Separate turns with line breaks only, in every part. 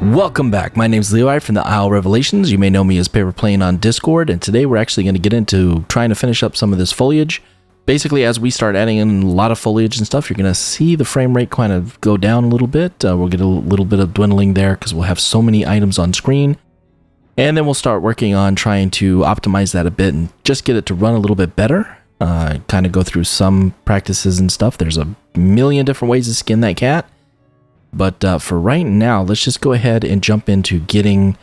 Welcome back. My name's Levi from the Isle Revelations. You may know me as Paper Plane on Discord, and today we're actually going to get into trying to finish up some of this foliage. Basically, as we start adding in a lot of foliage and stuff, you're going to see the frame rate kind of go down a little bit. We'll get a little bit of dwindling there because we'll have so many items on screen. And then we'll start working on trying to optimize that a bit and just get it to run a little bit better. Kind of go through some practices and stuff. There's a million different ways to skin that cat. But for right now, let's just go ahead and jump into getting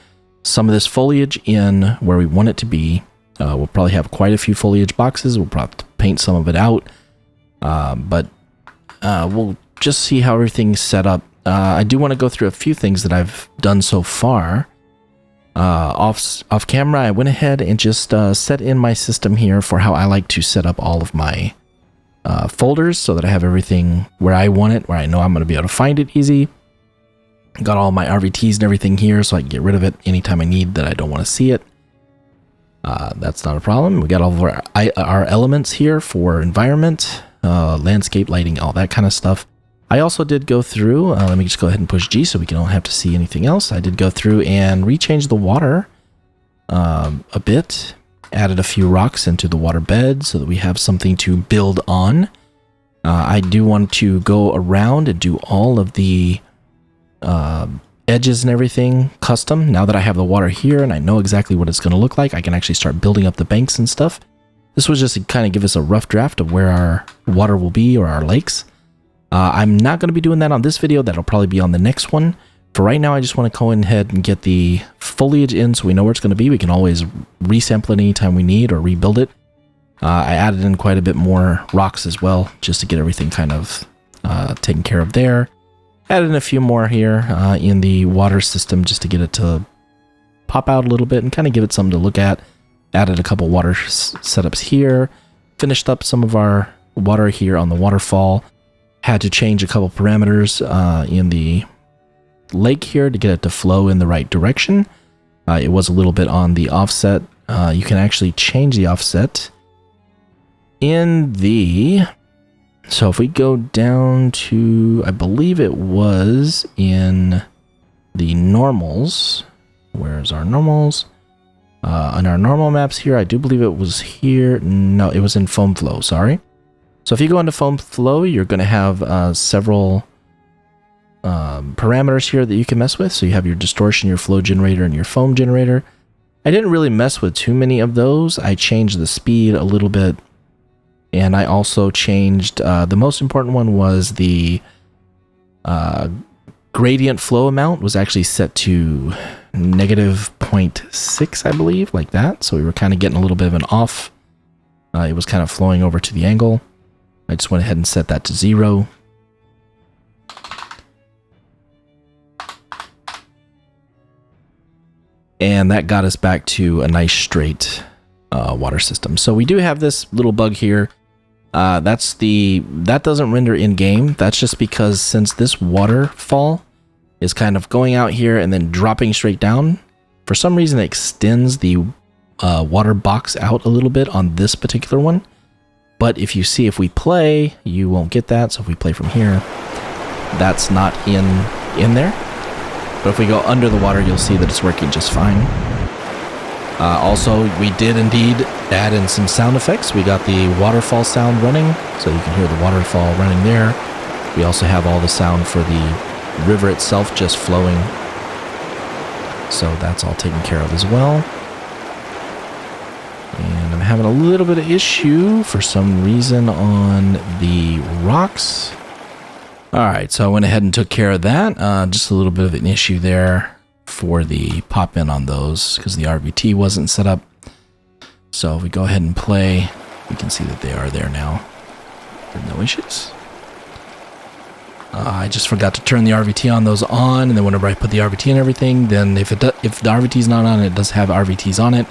some of this foliage in where we want it to be. We'll probably have quite a few foliage boxes. We'll probably have to paint some of it out. But we'll just see how everything's set up. I do want to go through a few things that I've done so far. Off camera, I went ahead and just set in my system here for how I like to set up all of my folders so that I have everything where I want it, where I know I'm going to be able to find it easy. Got all my RVTs and everything here so I can get rid of it anytime I need that I don't want to see it. That's not a problem. We got all of our elements here for environment, landscape, lighting, all that kind of stuff. I also did go through, let me just go ahead and push G so we don't have to see anything else. I did go through and rechange the water a bit. Added a few rocks into the water bed so that we have something to build on. I do want to go around and do all of the edges and everything custom. Now that I have the water here and I know exactly what it's going to look like, I can actually start building up the banks and stuff. This was just to kind of give us a rough draft of where our water will be, or our lakes. I'm not going to be doing that on this video. That'll probably be on the next one. For right now, I just want to go ahead and get the foliage in so we know where it's going to be. We can always resample it anytime we need or rebuild it. I added in quite a bit more rocks as well, just to get everything kind of taken care of there. Added in a few more here in the water system just to get it to pop out a little bit and kind of give it something to look at. Added a couple water setups here. Finished up some of our water here on the waterfall. Had to change a couple parameters in the lake here to get it to flow in the right direction. It was a little bit on the offset. You can actually change the offset in the... So if we go down to, I believe it was in the normals. Where's our normals? On our normal maps here, I do believe it was here. No, it was in foam flow, sorry. So if you go into foam flow, you're going to have several parameters here that you can mess with. So you have your distortion, your flow generator, and your foam generator. I didn't really mess with too many of those. I changed the speed a little bit, and I also changed the most important one was the gradient flow amount was actually set to -0.6, I believe, like that. So we were kind of getting a little bit of an off. It was kind of flowing over to the angle. I just went ahead and set that to 0. And that got us back to a nice straight water system. So we do have this little bug here. That doesn't render in game. That's just because since this waterfall is kind of going out here and then dropping straight down, for some reason it extends the water box out a little bit on this particular one. But if you see, if we play, you won't get that. So if we play from here, that's not in there. But if we go under the water, you'll see that it's working just fine. Also, we did indeed add in some sound effects. We got the waterfall sound running, so you can hear the waterfall running there. We also have all the sound for the river itself just flowing. So that's all taken care of as well. And I'm having a little bit of issue for some reason on the rocks. Alright, so I went ahead and took care of that. Just a little bit of an issue there for the pop-in on those because the RVT wasn't set up. So if we go ahead and play, we can see that they are there now. No issues. I just forgot to turn the RVT on those on, and then whenever I put the RVT and everything, then if the RVT is not on, it does have RVTs on it.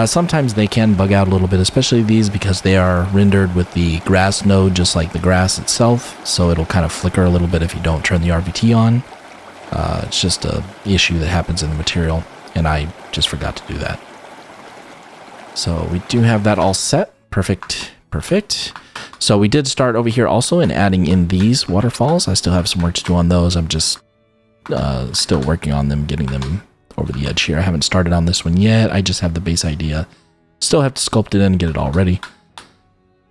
Sometimes they can bug out a little bit, especially these because they are rendered with the grass node just like the grass itself, so it'll kind of flicker a little bit if you don't turn the RVT on. It's just a issue that happens in the material, and I just forgot to do that. So we do have that all set. Perfect. So we did start over here also in adding in these waterfalls. I still have some work to do on those. I'm just still working on them, getting them over the edge here. I haven't started on this one yet. I just have the base idea. Still have to sculpt it in and get it all ready.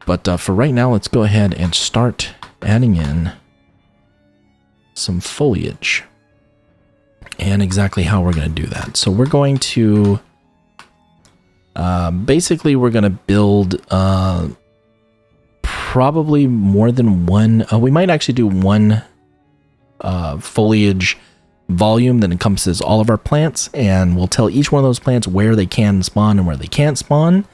But for right now, let's go ahead and start adding in some foliage. And exactly how we're going to do that. So we're going to... basically, we're going to build probably more than one... we might actually do one foliage volume that encompasses all of our plants, and we'll tell each one of those plants where they can spawn and where they can't spawn,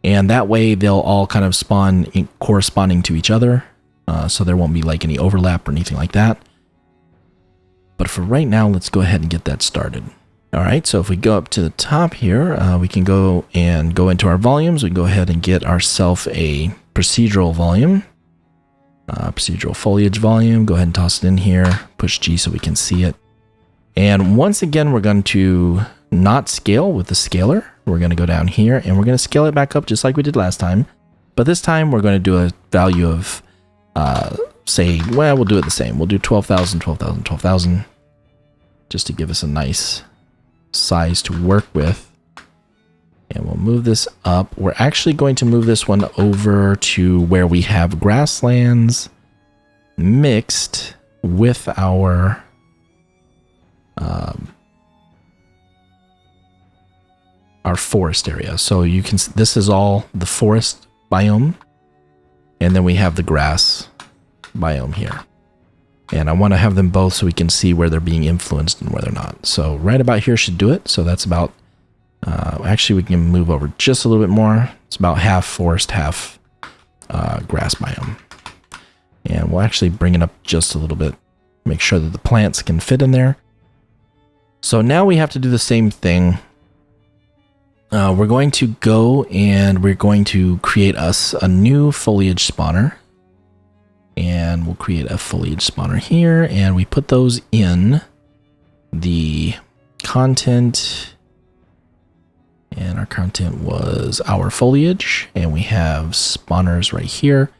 and that way they'll all kind of spawn corresponding to each other, so there won't be like any overlap or anything like that. But for right now, let's go ahead and get that started. All right, so if we go up to the top here, we can go into our volumes. We can go ahead and get ourselves a procedural volume. Procedural foliage volume. Go ahead and toss it in here. Push G so we can see it. And once again, we're going to not scale with the scaler. We're going to go down here and we're going to scale it back up just like we did last time. But this time we're going to do a value of, say, well, we'll do it the same. We'll do 12,000, 12,000, 12,000, just to give us a nice size to work with. And we'll move this up. We're actually going to move this one over to where we have grasslands mixed with our forest area. So you can, this is all the forest biome, and then we have the grass biome here. And I want to have them both so we can see where they're being influenced and where they're not. So right about here should do it. So that's about, actually we can move over just a little bit more. It's about half forest, half grass biome. And we'll actually bring it up just a little bit, make sure that the plants can fit in there. So now we have to do the same thing. We're going to go and we're going to create us a new foliage spawner. And we'll create a foliage spawner here, and we put those in the content, and our content was our foliage, and we have spawners right here,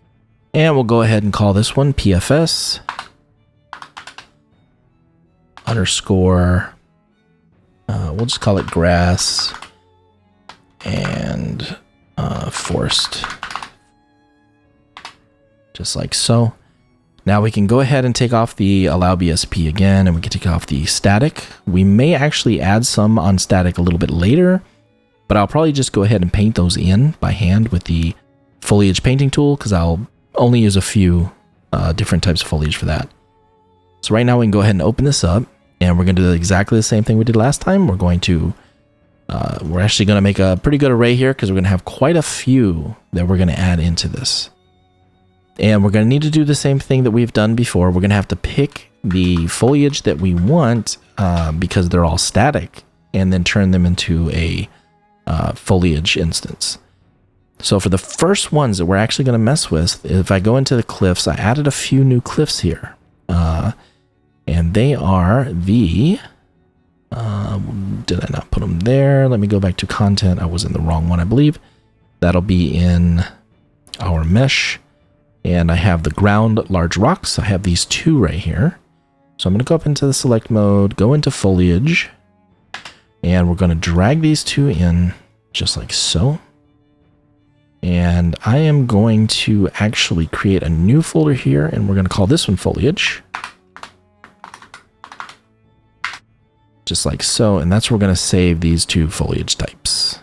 and we'll go ahead and call this one PFS underscore, we'll just call it grass and forest. Just like so. Now we can go ahead and take off the allow BSP again, and we can take off the static. We may actually add some on static a little bit later, but I'll probably just go ahead and paint those in by hand with the foliage painting tool, because I'll only use a few different types of foliage for that. So right now we can go ahead and open this up, and we're going to do exactly the same thing we did last time. We're going to, we're actually going to make a pretty good array here, because we're going to have quite a few that we're going to add into this. And we're going to need to do the same thing that we've done before. We're going to have to pick the foliage that we want, because they're all static, and then turn them into a foliage instance. So for the first ones that we're actually going to mess with, if I go into the cliffs, I added a few new cliffs here. And they are the... did I not put them there? Let me go back to content. I was in the wrong one, I believe. That'll be in our mesh. And I have the ground large rocks. I have these two right here. So I'm going to go up into the select mode, go into foliage, and we're going to drag these two in just like so. And I am going to actually create a new folder here, and we're going to call this one foliage. Just like so. And that's where we're going to save these two foliage types.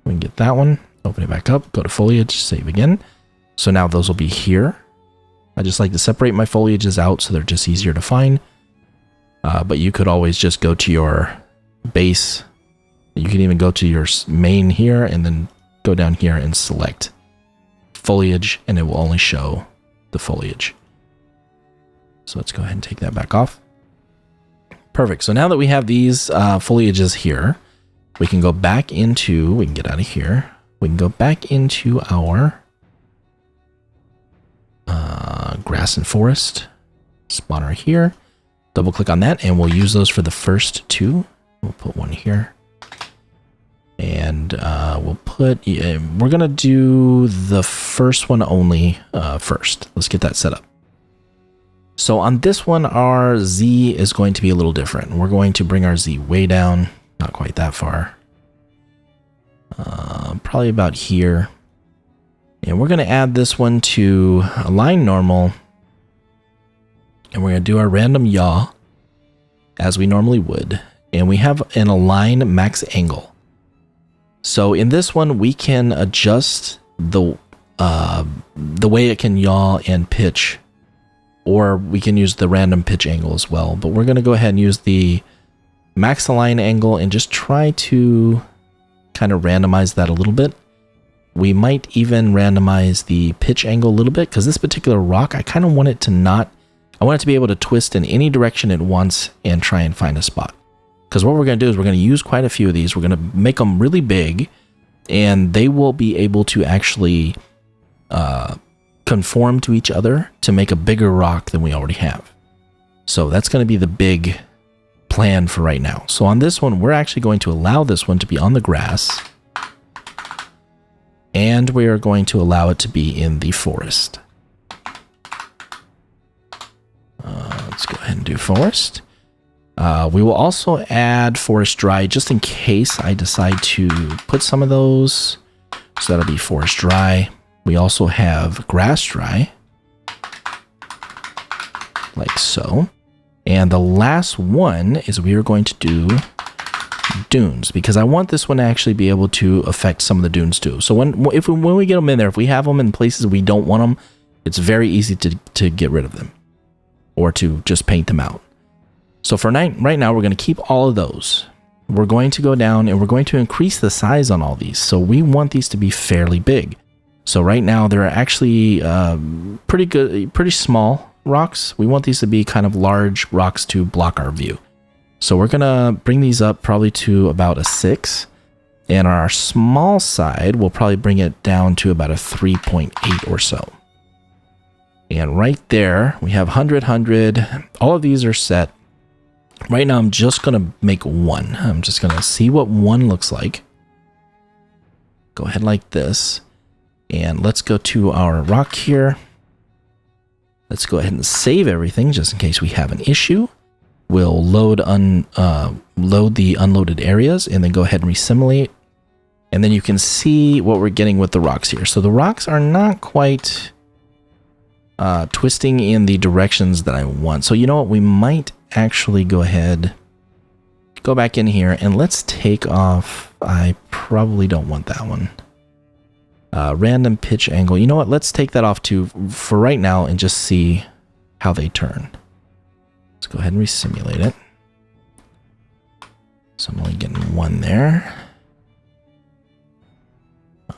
We can get that one, open it back up, go to foliage, save again. So now those will be here. I just like to separate my foliages out so they're just easier to find. But you could always just go to your base. You can even go to your main here and then go down here and select foliage, and it will only show the foliage. So let's go ahead and take that back off. Perfect. So now that we have these foliages here, we can go back into, we can get out of here. We can go back into our grass and forest spawner here. Double click on that, and we'll use those for the first two. We'll put one here, and we'll put, we're gonna do the first one only first. Let's get that set up. So on this one, our Z is going to be a little different. We're going to bring our Z way down, not quite that far. Probably about here. And we're going to add this one to align normal. And we're going to do our random yaw as we normally would. And we have an align max angle. So in this one, we can adjust the way it can yaw and pitch, or we can use the random pitch angle as well. But we're going to go ahead and use the max align angle and just try to kind of randomize that a little bit. We might even randomize the pitch angle a little bit, because this particular rock, I kind of want it to not, I want it to be able to twist in any direction it wants and try and find a spot. Because what we're going to do is we're going to use quite a few of these. We're going to make them really big, and they will be able to actually conform to each other to make a bigger rock than we already have. So that's going to be the big plan for right now. So on this one, we're actually going to allow this one to be on the grass, and we are going to allow it to be in the forest. Let's go ahead and do forest. We will also add forest dry just in case I decide to put some of those. So that'll be forest dry. We also have grass dry, like so. And the last one is we are going to do dunes, because I want this one to actually be able to affect some of the dunes too. So when we get them in there, if we have them in places we don't want them, it's very easy to get rid of them or to just paint them out. So for right now, we're going to keep all of those. We're going to go down and we're going to increase the size on all these. So we want these to be fairly big. So right now, they're actually pretty small rocks. We want these to be kind of large rocks to block our view. So we're going to bring these up probably to about a 6. And our small side, we'll probably bring it down to about a 3.8 or so. And right there, we have 100, 100. All of these are set. Right now, I'm just going to make one. I'm just going to see what one looks like. Go ahead like this. And let's go to our rock here. Let's go ahead and save everything just in case we have an issue. We'll load the unloaded areas and then go ahead and resimulate. And then you can see what we're getting with the rocks here. So the rocks are not quite twisting in the directions that I want. So you know what? We might actually go ahead, go back in here, and let's take off. I probably don't want that one. Random pitch angle. You know what? Let's take that off too for right now and just see how they turn. Let's go ahead and resimulate it. So I'm only getting one there.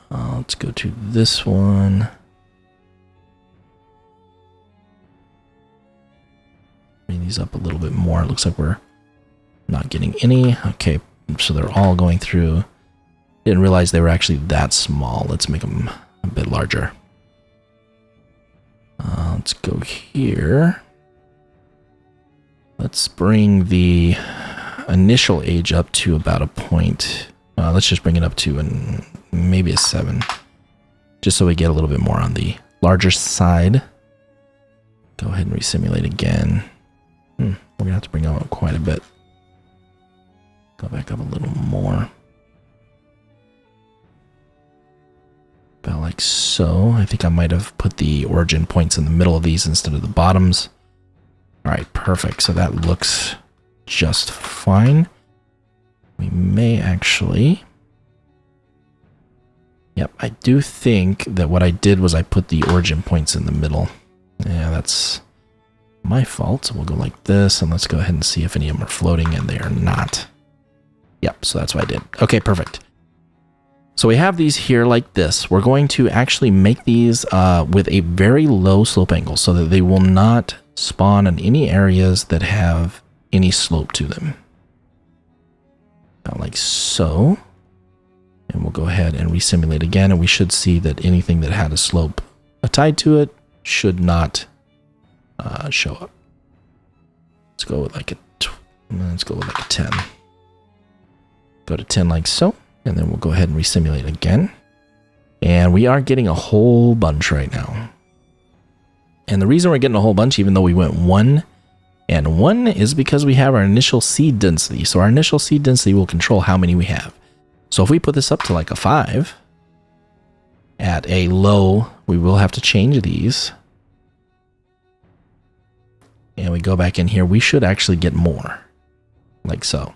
Let's go to this one. Bring these up a little bit more. It looks like we're not getting any. Okay, so they're all going through. Didn't realize they were actually that small. Let's make them a bit larger. Let's go here. Let's bring the initial age up to about a point. Let's just bring it up to maybe a 7. Just so we get a little bit more on the larger side. Go ahead and resimulate again. We're going to have to bring it up quite a bit. Go back up a little more. About like so. I think I might have put the origin points in the middle of these instead of the bottoms. All right, perfect. So that looks just fine. We may actually... Yep, I do think that what I did was I put the origin points in the middle. Yeah, that's my fault. So we'll go like this, and let's go ahead and see if any of them are floating, and they are not. Yep, so that's what I did. Okay, perfect. So we have these here like this. We're going to actually make these with a very low slope angle so that they will not spawn in any areas that have any slope to them. About like so. And we'll go ahead and resimulate again, and we should see that anything that had a slope tied to it should not show up. Let's go with like a 10. Go to 10 like so. And then we'll go ahead and resimulate again. And we are getting a whole bunch right now. And the reason we're getting a whole bunch, even though we went 1 and 1, is because we have our initial seed density. So our initial seed density will control how many we have. So if we put this up to like a 5, at a low, we will have to change these. And we go back in here, we should actually get more, like so.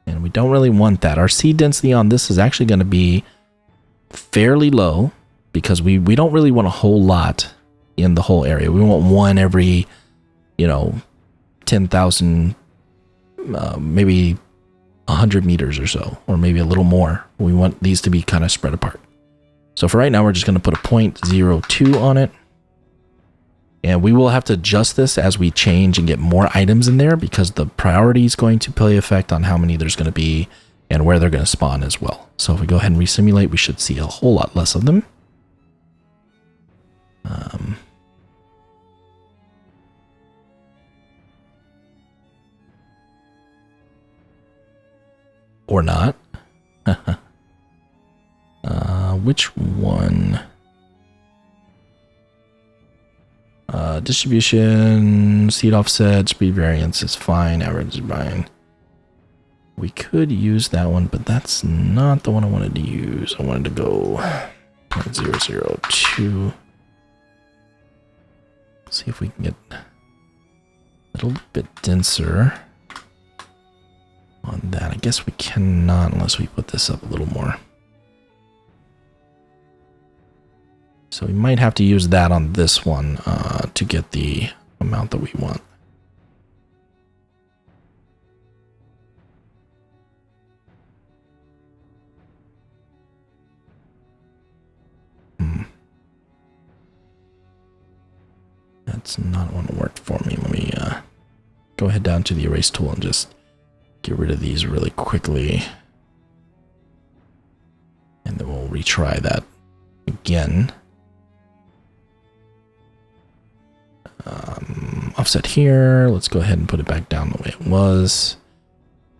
And we don't really want that. Our seed density on this is actually going to be fairly low because we don't really want a whole lot in the whole area. We want 1 every, 10,000, maybe 100 meters or so, or maybe a little more. We want these to be kind of spread apart. So for right now, we're just going to put a 0.02 on it. And we will have to adjust this as we change and get more items in there because the priority is going to play effect on how many there's going to be and where they're going to spawn as well. So if we go ahead and resimulate, we should see a whole lot less of them. Or not. Which one? Distribution, seed offset, speed variance is fine, average is fine. We could use that one, but that's not the one I wanted to use. I wanted to go 0.002. See if we can get a little bit denser on that. I guess we cannot unless we put this up a little more. So we might have to use that on this one to get the amount that we want. That's not one that worked for me. Let me go ahead down to the erase tool and just get rid of these really quickly. And then we'll retry that again. Offset here. Let's go ahead and put it back down the way it was.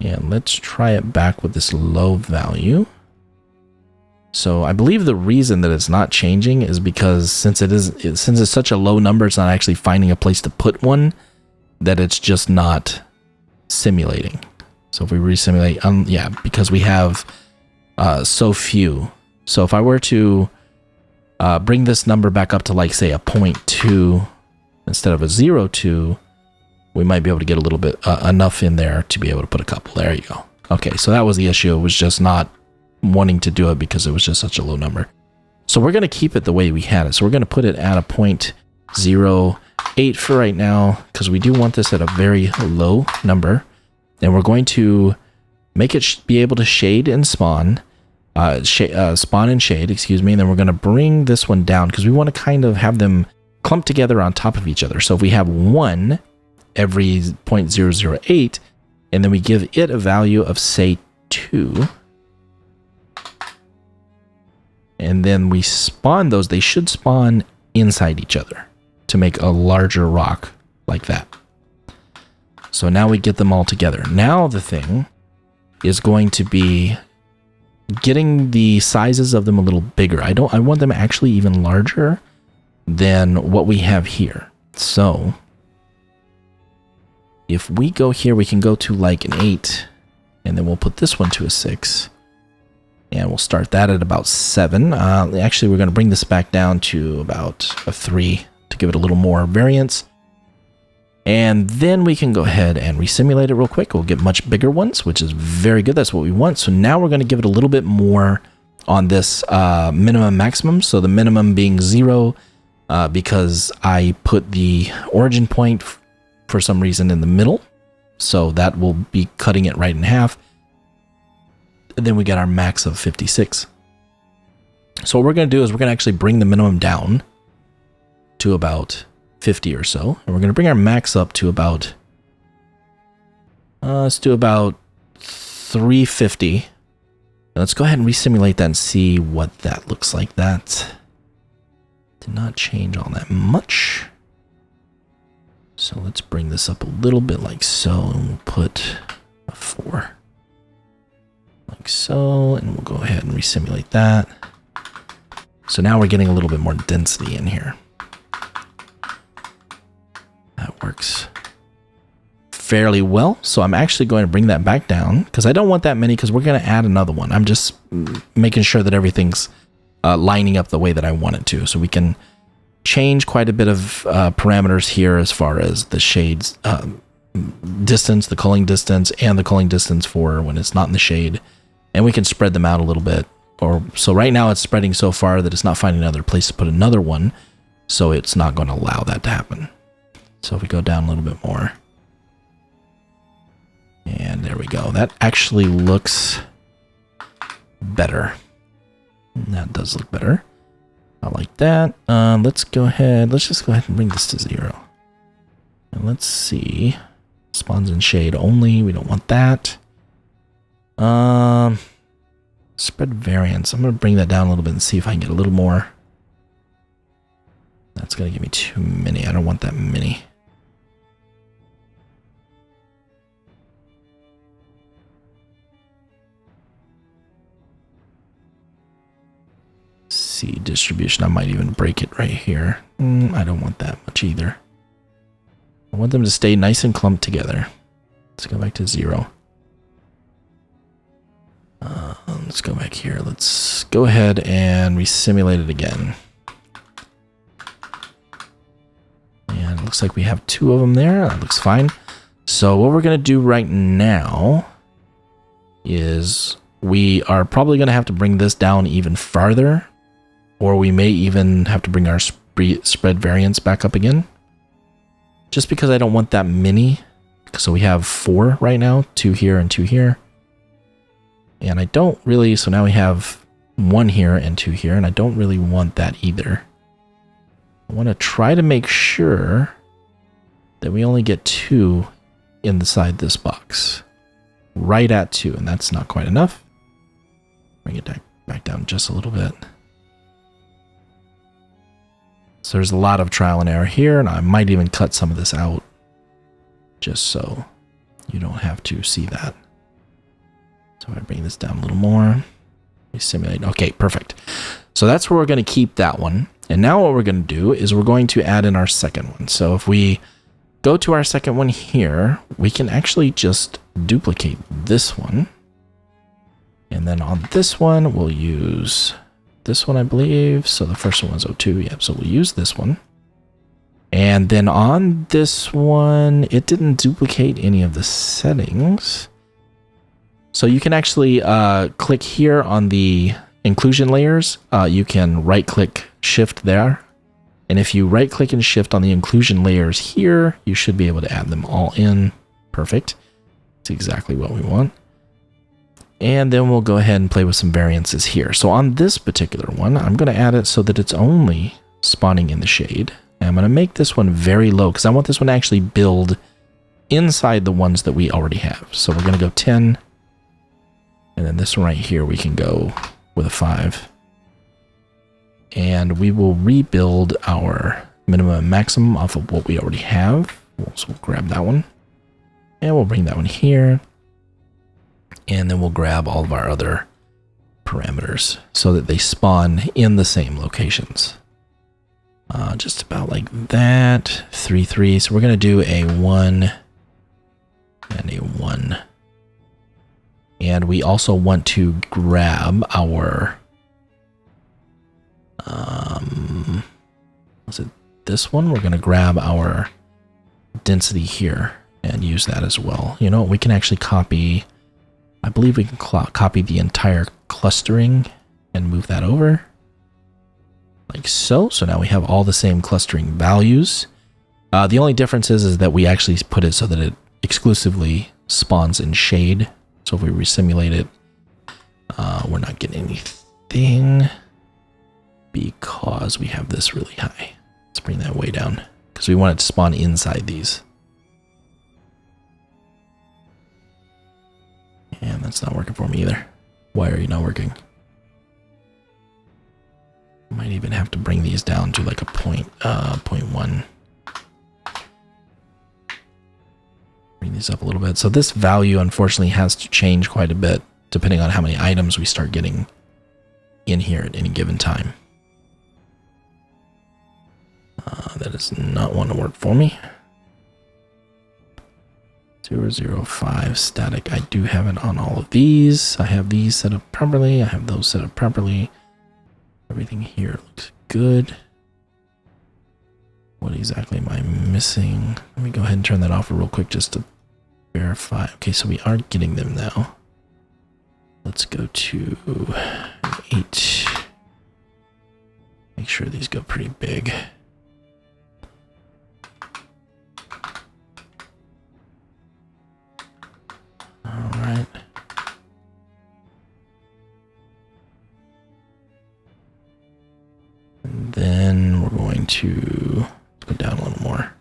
And let's try it back with this low value. So I believe the reason that it's not changing is because since it's such a low number, it's not actually finding a place to put one, that it's just not simulating. So if we resimulate, yeah, because we have so few. So if I were to bring this number back up to like say a 0.2 instead of a 0.2, we might be able to get a little bit enough in there to be able to put a couple. There you go. Okay, so that was the issue. It was just not wanting to do it because it was just such a low number. So we're going to keep it the way we had it. So we're going to put it at a 0.08 for right now because we do want this at a very low number. And we're going to make it be able to shade and spawn. Spawn and shade, excuse me. And then we're going to bring this one down because we want to kind of have them clumped together on top of each other. So if we have 1 every 0.008, and then we give it a value of say 2, and then we spawn those, they should spawn inside each other to make a larger rock like that. So now we get them all together. Now the thing is going to be getting the sizes of them a little bigger. I want them actually even larger than what we have here. So if we go here, we can go to like an 8, and then we'll put this one to a 6. And we'll start that at about 7. Actually, we're going to bring this back down to about a 3 to give it a little more variance. And then we can go ahead and resimulate it real quick. We'll get much bigger ones, which is very good. That's what we want. So now we're going to give it a little bit more on this minimum maximum. So the minimum being 0 because I put the origin point for some reason in the middle. So that will be cutting it right in half. And then we get our max of 56. So what we're going to do is we're going to actually bring the minimum down to about 50 or so. And we're going to bring our max up to about, let's do about 350. And let's go ahead and resimulate that and see what that looks like. That did not change all that much. So let's bring this up a little bit like so, and we'll put a 4. Like so, and we'll go ahead and resimulate that. So now we're getting a little bit more density in here. That works fairly well. So I'm actually going to bring that back down because I don't want that many because we're going to add another one. I'm just making sure that everything's lining up the way that I want it to. So we can change quite a bit of parameters here as far as the shades distance, the culling distance, and the culling distance for when it's not in the shade. And we can spread them out a little bit. So right now it's spreading so far that it's not finding another place to put another one. So it's not going to allow that to happen. So if we go down a little bit more. And there we go. That actually looks better. That does look better. I like that. Let's go ahead. Let's just go ahead and bring this to 0. And let's see. Spawns in shade only. We don't want that. Spread variance. I'm going to bring that down a little bit and see if I can get a little more. That's going to give me too many. I don't want that many. See distribution. I might even break it right here. I don't want that much either. I want them to stay nice and clumped together. Let's go back to 0. Let's go back here. Let's go ahead and resimulate it again. And it looks like we have 2 of them there. That looks fine. So what we're going to do right now is we are probably going to have to bring this down even farther, or we may even have to bring our spread variance back up again. Just because I don't want that many. So we have 4 right now, 2 here and 2 here. And I don't really, so now we have 1 here and 2 here, and I don't really want that either. I want to try to make sure that we only get 2 inside this box. Right at 2, and that's not quite enough. Bring it back down just a little bit. So there's a lot of trial and error here, and I might even cut some of this out just so you don't have to see that. So I bring this down a little more. We simulate. Okay, perfect. So that's where we're going to keep that one. And now what we're going to do is we're going to add in our second one. So if we go to our second one here, we can actually just duplicate this one. And then on this one, we'll use this one, I believe. So the first one was 02. Yeah, so we'll use this one. And then on this one, it didn't duplicate any of the settings. So you can actually click here on the inclusion layers. You can right click shift there. And if you right click and shift on the inclusion layers here, you should be able to add them all in. Perfect. That's exactly what we want. And then we'll go ahead and play with some variances here. So on this particular one, I'm going to add it so that it's only spawning in the shade. And I'm going to make this one very low because I want this one to actually build inside the ones that we already have. So we're going to go 10. And then this one right here, we can go with a 5. And we will rebuild our minimum and maximum off of what we already have. So we'll grab that one. And we'll bring that one here. And then we'll grab all of our other parameters so that they spawn in the same locations. Just about like that. 3, 3. So we're going to do a 1 and a 1. And we also want to grab our, was it this one? We're going to grab our density here and use that as well. You know, we can actually copy, I believe we can copy the entire clustering and move that over like so. So now we have all the same clustering values. The only difference is that we actually put it so that it exclusively spawns in shade. So if we resimulate it, we're not getting anything because we have this really high. Let's bring that way down because we want it to spawn inside these. And that's not working for me either. Why are you not working? Might even have to bring these down to like a 0.1. Bring these up a little bit. So this value unfortunately has to change quite a bit depending on how many items we start getting in here at any given time. that does not want to work for me. 005 static. I do have it on all of these. I have these set up properly. I have those set up properly. Everything here looks good. What exactly am I missing? Let me go ahead and turn that off real quick just to verify. Okay, so we are getting them now. Let's go to 8. Make sure these go pretty big. All right. And then we're going to go down a little more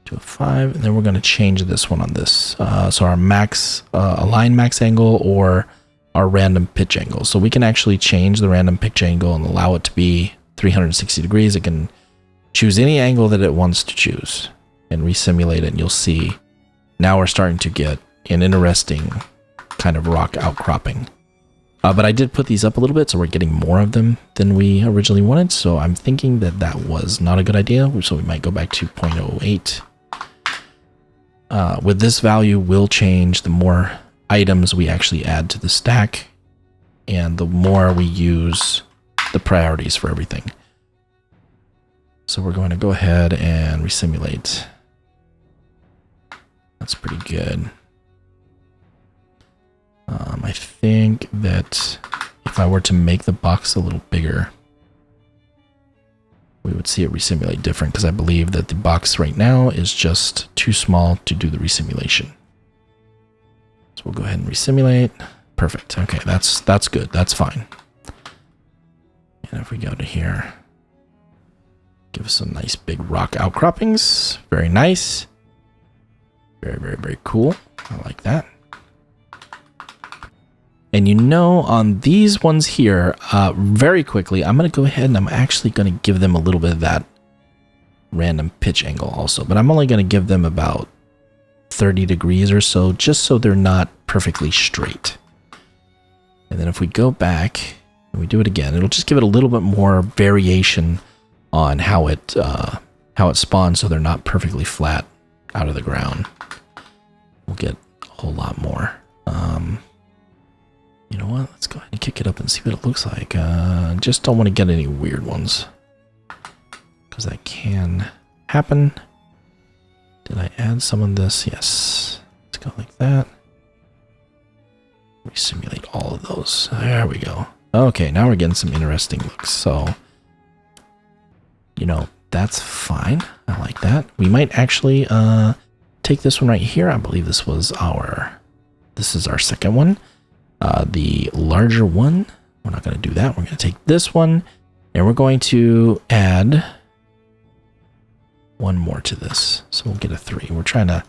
to a 5, and then we're going to change this one on this. So our max, align max angle or our random pitch angle. So we can actually change the random pitch angle and allow it to be 360 degrees. It can choose any angle that it wants to choose and resimulate it, and you'll see now we're starting to get an interesting kind of rock outcropping. But I did put these up a little bit, so we're getting more of them than we originally wanted. So I'm thinking that that was not a good idea. So we might go back to 0.08. With this value will change the more items we actually add to the stack and the more we use the priorities for everything. So we're going to go ahead and resimulate. That's pretty good. I think that if I were to make the box a little bigger, we would see it resimulate different, because I believe that the box right now is just too small to do the resimulation. So we'll go ahead and resimulate. Perfect. Okay, that's good. That's fine. And if we go to here, give us some nice big rock outcroppings. Very nice. Very, very, very cool. I like that. And you know, on these ones here, very quickly, I'm going to go ahead and I'm actually going to give them a little bit of that random pitch angle also. But I'm only going to give them about 30 degrees or so, just so they're not perfectly straight. And then if we go back and we do it again, it'll just give it a little bit more variation on how it spawns, so they're not perfectly flat out of the ground. We'll get a whole lot more. You know what? Let's go ahead and kick it up and see what it looks like. Just don't want to get any weird ones, because that can happen. Did I add some of this? Yes. Let's go like that. Resimulate all of those. There we go. Okay, now we're getting some interesting looks. So, you know, that's fine. I like that. We might actually take this one right here. I believe this is our second one. The larger one. We're not going to do that. We're going to take this one and we're going to add one more to this. So we'll get a 3. We're trying to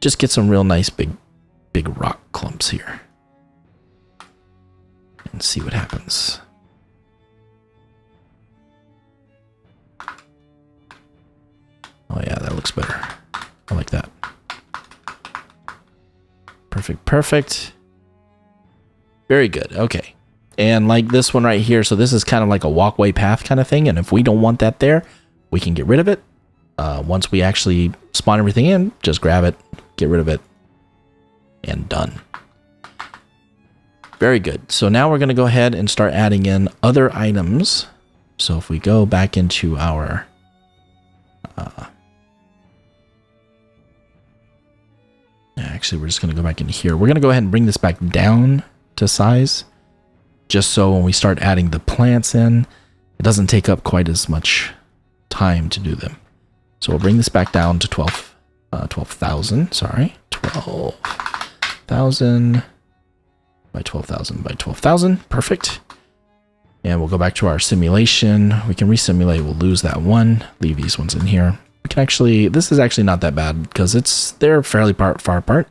just get some real nice big rock clumps here and see what happens. Oh yeah, that looks better. I like that. Perfect, perfect. Very good. Okay. And like this one right here, so this is kind of like a walkway path kind of thing, and if we don't want that there, we can get rid of it. Once we actually spawn everything in, just grab it, get rid of it, and done. Very good. So now we're going to go ahead and start adding in other items. So if we go back into our actually, we're just going to go back in here. We're going to go ahead and bring this back down to size, just so when we start adding the plants in, it doesn't take up quite as much time to do them. So we'll bring this back down to 12,000, sorry, 12,000 by 12,000 by 12,000, perfect. And we'll go back to our simulation. We can resimulate, we'll lose that one, leave these ones in here. We can actually, this is actually not that bad because they're fairly far apart.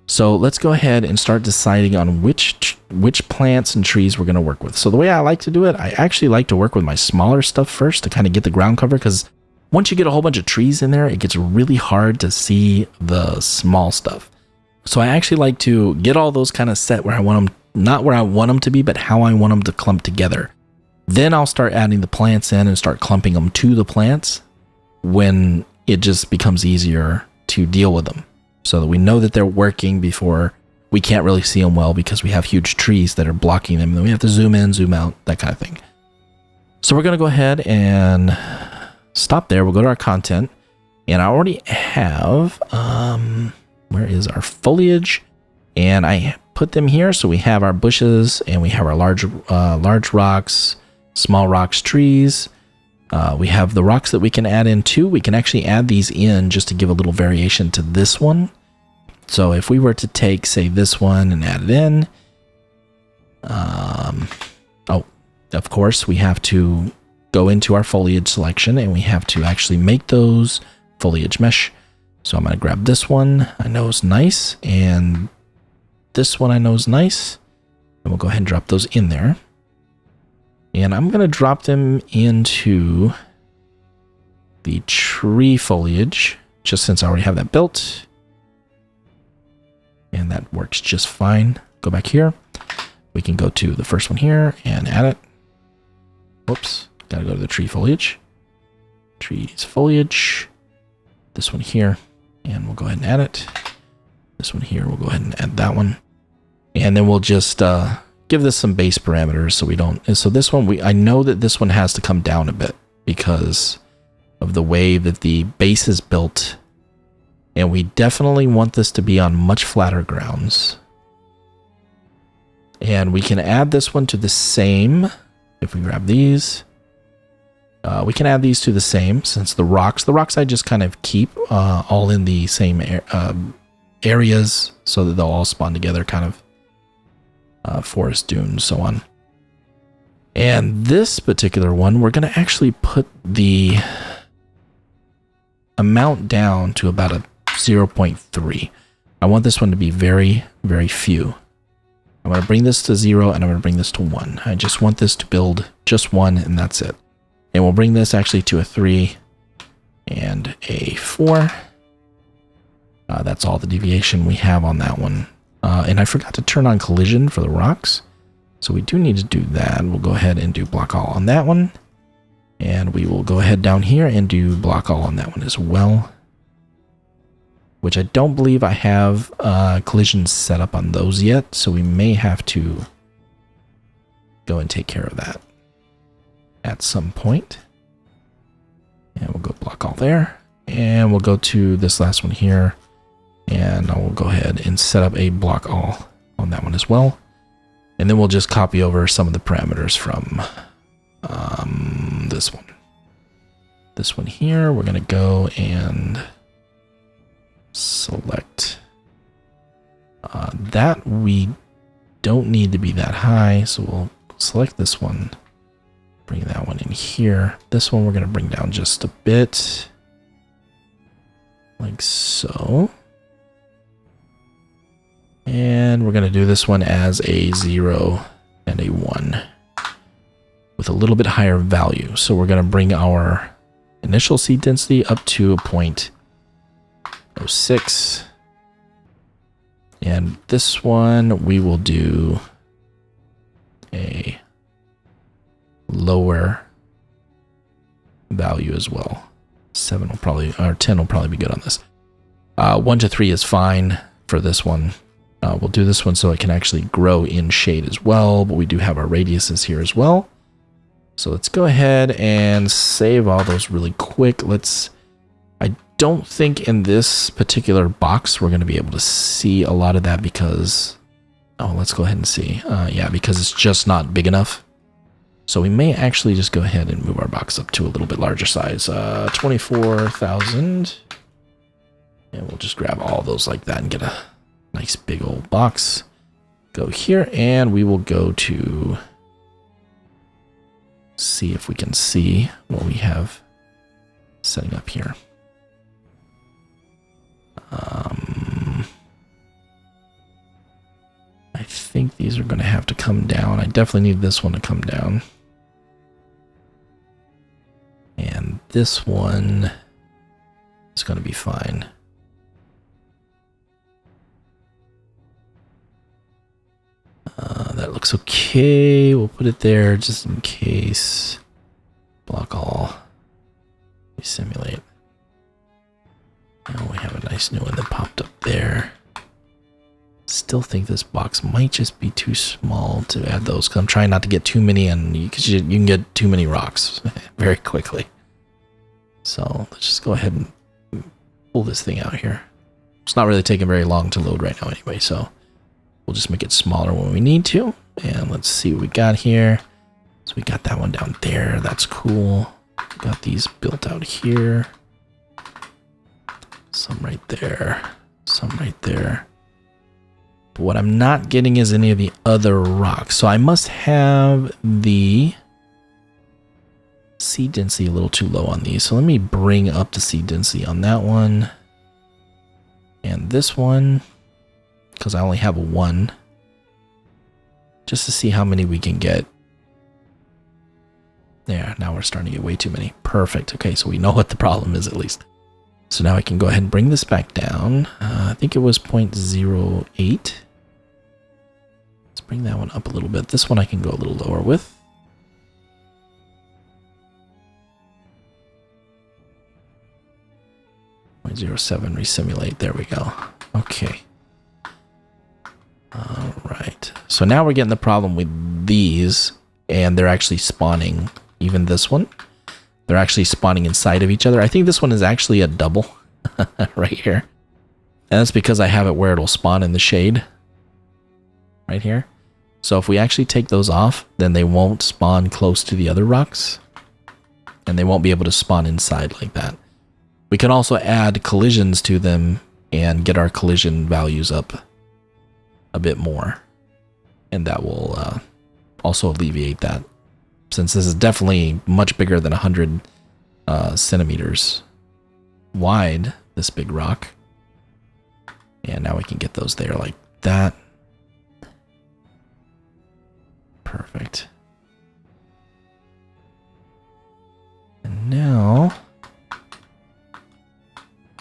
So let's go ahead and start deciding on which plants and trees we're going to work with. So the way I like to do it, I actually like to work with my smaller stuff first to kind of get the ground cover, because once you get a whole bunch of trees in there, it gets really hard to see the small stuff. So I actually like to get all those kind of set where I want them, not where I want them to be, but how I want them to clump together. Then I'll start adding the plants in and start clumping them to the plants when it just becomes easier to deal with them, so that we know that they're working before we can't really see them well because we have huge trees that are blocking them. And then we have to zoom in, zoom out, that kind of thing. So we're going to go ahead and stop there. We'll go to our content. And I already have, where is our foliage? And I put them here. So we have our bushes and we have our large rocks, small rocks, trees. We have the rocks that we can add in too. We can actually add these in just to give a little variation to this one. So if we were to take, say, this one and add it in, oh, of course, we have to go into our foliage selection and we have to actually make those foliage mesh. So I'm going to grab this one I know is nice, and this one I know is nice, and we'll go ahead and drop those in there. And I'm going to drop them into the tree foliage, just since I already have that built. And that works just fine. Go back here. We can go to the first one here and add it. Whoops. Got to go to the tree foliage. Trees foliage. This one here. And we'll go ahead and add it. This one here, we'll go ahead and add that one. And then we'll just give this some base parameters so we don't... And so this one, I know that this one has to come down a bit because of the way that the base is built. And we definitely want this to be on much flatter grounds. And we can add this one to the same. If we grab these, we can add these to the same, since the rocks I just kind of keep all in the same areas so that they'll all spawn together, kind of forest dunes, so on. And this particular one, we're going to actually put the amount down to about a 0.3. I want this one to be very, very few. I'm going to bring this to 0 and I'm going to bring this to 1. I just want this to build just 1 and that's it. And we'll bring this actually to a 3 and a 4. That's all the deviation we have on that one. And I forgot to turn on collision for the rocks. So we do need to do that. We'll go ahead and do block all on that one. And we will go ahead down here and do block all on that one as well. Which I don't believe I have collisions set up on those yet, so we may have to go and take care of that at some point. And we'll go block all there. And we'll go to this last one here. And I will go ahead and set up a block all on that one as well. And then we'll just copy over some of the parameters from this one. This one here, we're going to go and select that. We don't need to be that high, so we'll select this one, bring that one in here. This one we're going to bring down just a bit, like so. And we're going to do this one as a 0 and a 1 with a little bit higher value. So we're going to bring our initial seed density up to a 0.06. And this one we will do a lower value as well. 7 will probably, or 10 will probably be good on this. 1 to 3 is fine for this one. We'll do this one so it can actually grow in shade as well, but we do have our radiuses here as well. So let's go ahead and save all those really quick. I don't think in this particular box we're going to be able to see a lot of that because, let's go ahead and see. Yeah, because it's just not big enough. So we may actually just go ahead and move our box up to a little bit larger size, 24,000. And we'll just grab all those like that and get a nice big old box. Go here and we will go to see if we can see what we have setting up here. I think these are going to have to come down. I definitely need this one to come down. And this one is going to be fine. That looks okay. We'll put it there just in case. Block all. Simulate. Oh, we have a nice new one that popped up there. Still think this box might just be too small to add those because I'm trying not to get too many, and because you can get too many rocks very quickly. So let's just go ahead and pull this thing out here. It's not really taking very long to load right now anyway, so we'll just make it smaller when we need to. And let's see what we got here. So we got that one down there. That's cool. Got these built out here. Some right there. Some right there. But what I'm not getting is any of the other rocks. So I must have the seed density a little too low on these. So let me bring up the seed density on that one. And this one. Because I only have one. Just to see how many we can get. There, now we're starting to get way too many. Perfect. Okay, so we know what the problem is at least. So now I can go ahead and bring this back down. I think it was 0.08. Let's bring that one up a little bit. This one I can go a little lower with. .07 resimulate. There we go. Okay. All right. So now we're getting the problem with these, and they're actually spawning. Even this one, they're actually spawning inside of each other. I think this one is actually a double right here. And that's because I have it where it'll spawn in the shade right here. So if we actually take those off, then they won't spawn close to the other rocks, and they won't be able to spawn inside like that. We can also add collisions to them and get our collision values up a bit more. And that will also alleviate that. Since this is definitely much bigger than 100 centimeters wide, this big rock. And now we can get those there like that. Perfect. And now,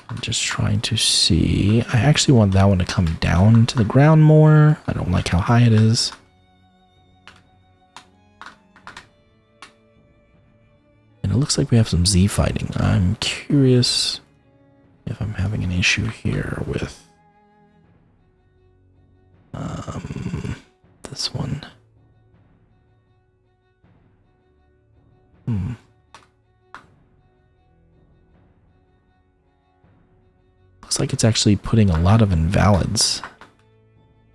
I'm just trying to see. I actually want that one to come down to the ground more. I don't like how high it is. And it looks like we have some Z fighting. I'm curious if I'm having an issue here with this one. Looks like it's actually putting a lot of invalids.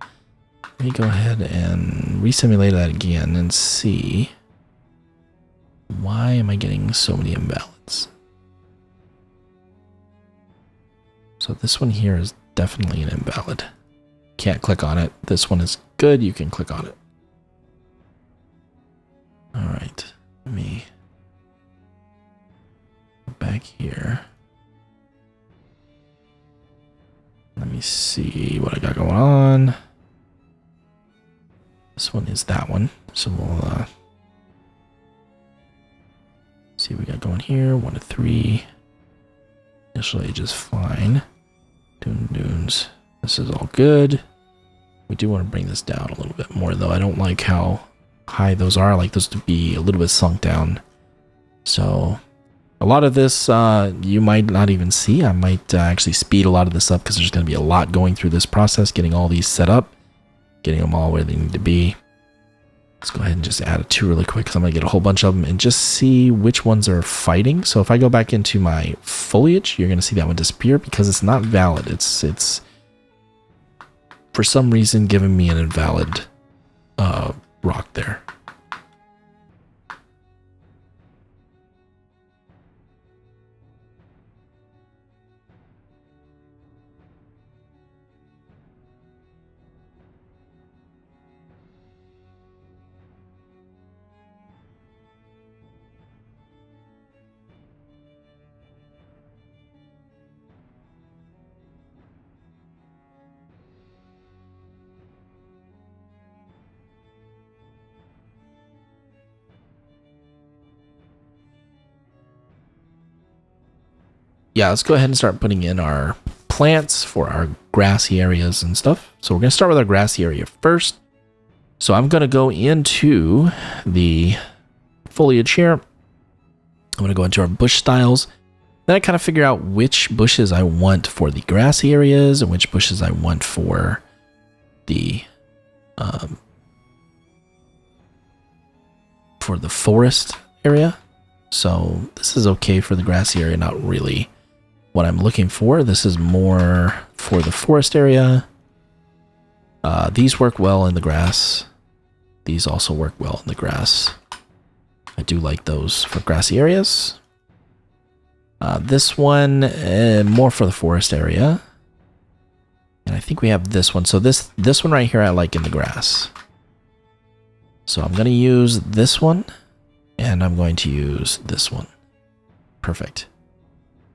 Let me go ahead and resimulate that again and see. Why am I getting so many invalids? So this one here is definitely an invalid. Can't click on it. This one is good. You can click on it. All right. Let me go back here. Let me see what I got going on. This one is that one. So we'll see what we got going here. 1 to 3. Initial age is fine. Dunes. This is all good. We do want to bring this down a little bit more though. I don't like how high those are. I like those to be a little bit sunk down. So a lot of this you might not even see. I might actually speed a lot of this up because there's going to be a lot going through this process, getting all these set up, getting them all where they need to be. Let's go ahead and just add a 2 really quick because I'm going to get a whole bunch of them and just see which ones are fighting. So if I go back into my foliage, you're going to see that one disappear because it's not valid. It's for some reason giving me an invalid rock there. Yeah, let's go ahead and start putting in our plants for our grassy areas and stuff. So we're going to start with our grassy area first. So I'm going to go into the foliage here. I'm going to go into our bush styles. Then I kind of figure out which bushes I want for the grassy areas and which bushes I want for the forest area. So this is okay for the grassy area, not really what I'm looking for. This is more for the forest area. These work well in the grass. These also work well in the grass. I do like those for grassy areas. This one, more for the forest area. And I think we have this one. So this one right here I like in the grass. So I'm going to use this one. And I'm going to use this one. Perfect.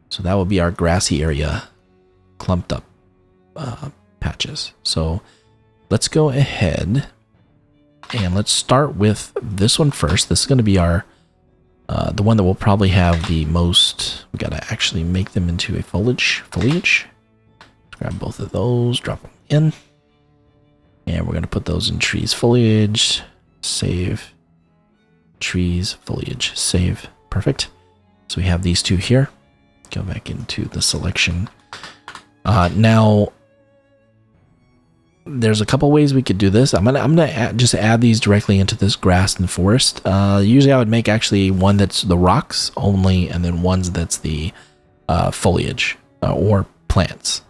So that will be our grassy area clumped up patches. So let's go ahead and let's start with this one first. This is going to be our the one that will probably have the most. We got to actually make them into a foliage. Let's grab both of those, drop them in, and we're going to put those in trees, foliage, save, trees, foliage, save. Perfect. So we have these two here. Go back into the selection. Now there's a couple ways we could do this. I'm gonna just add these directly into this grass and forest. Usually I would make actually one that's the rocks only, and then ones that's the foliage or plants,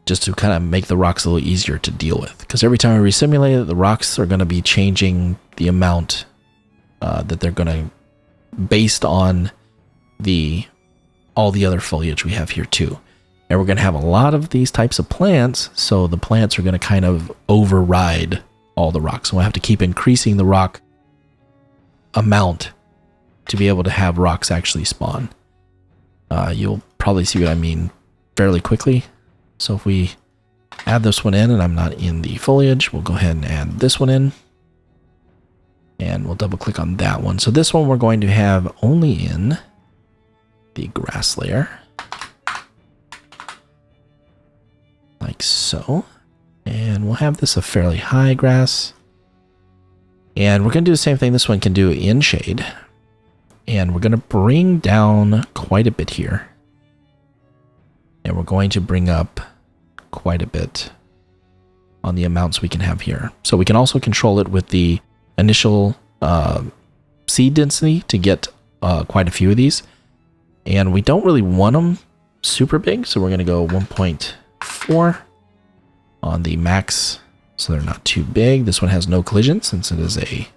just to kind of make the rocks a little easier to deal with. Because every time we resimulate it, the rocks are going to be changing the amount that they're going to, based on all the other foliage we have here too. And we're going to have a lot of these types of plants, so the plants are going to kind of override all the rocks. So we'll have to keep increasing the rock amount to be able to have rocks actually spawn. You'll probably see what I mean fairly quickly. So if we add this one in, and I'm not in the foliage, we'll go ahead and add this one in. And we'll double click on that one. So this one we're going to have only in the grass layer. Like so. And we'll have this a fairly high grass. And we're going to do the same thing this one can do in shade. And we're going to bring down quite a bit here. And we're going to bring up quite a bit on the amounts we can have here. So we can also control it with the initial seed density to get quite a few of these. And we don't really want them super big, so we're going to go 1.4 on the max, so they're not too big. This one has no collision since it is a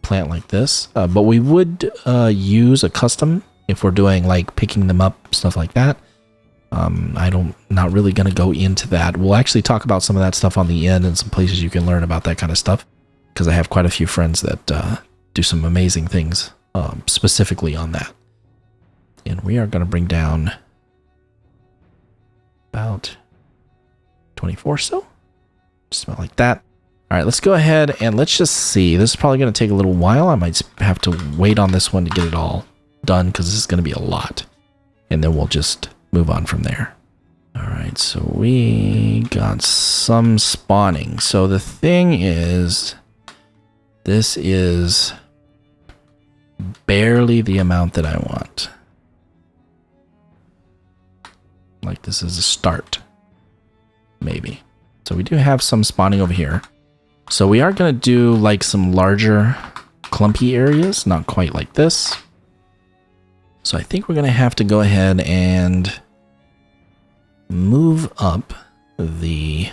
plant like this. But we would use a custom if we're doing like picking them up, stuff like that. Not really going to go into that. We'll actually talk about some of that stuff on the end and some places you can learn about that kind of stuff, because I have quite a few friends that do some amazing things specifically on that. And we are going to bring down about 24 so. Just about like that. All right, let's go ahead and let's just see. This is probably going to take a little while. I might have to wait on this one to get it all done, because this is going to be a lot. And then we'll just move on from there. All right, so we got some spawning. So the thing is, this is barely the amount that I want. Like, this is a start, maybe. So we do have some spawning over here. So we are going to do like some larger clumpy areas, not quite like this. So I think we're going to have to go ahead and move up the...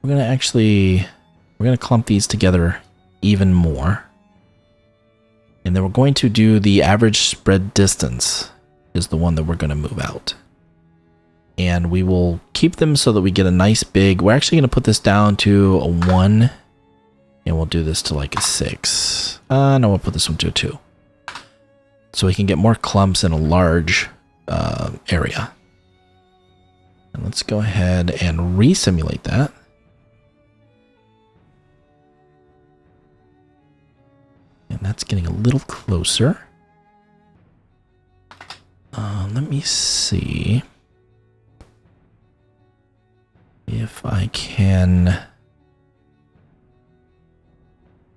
We're going to clump these together even more. And then we're going to do the average spread distance is the one that we're going to move out. And we will keep them so that we get a nice big... We're actually going to put this down to a 1. And we'll do this to like a 6. No, we'll put this one to a 2. So we can get more clumps in a large area. And let's go ahead and re-simulate that. And that's getting a little closer. Let me see. if I can...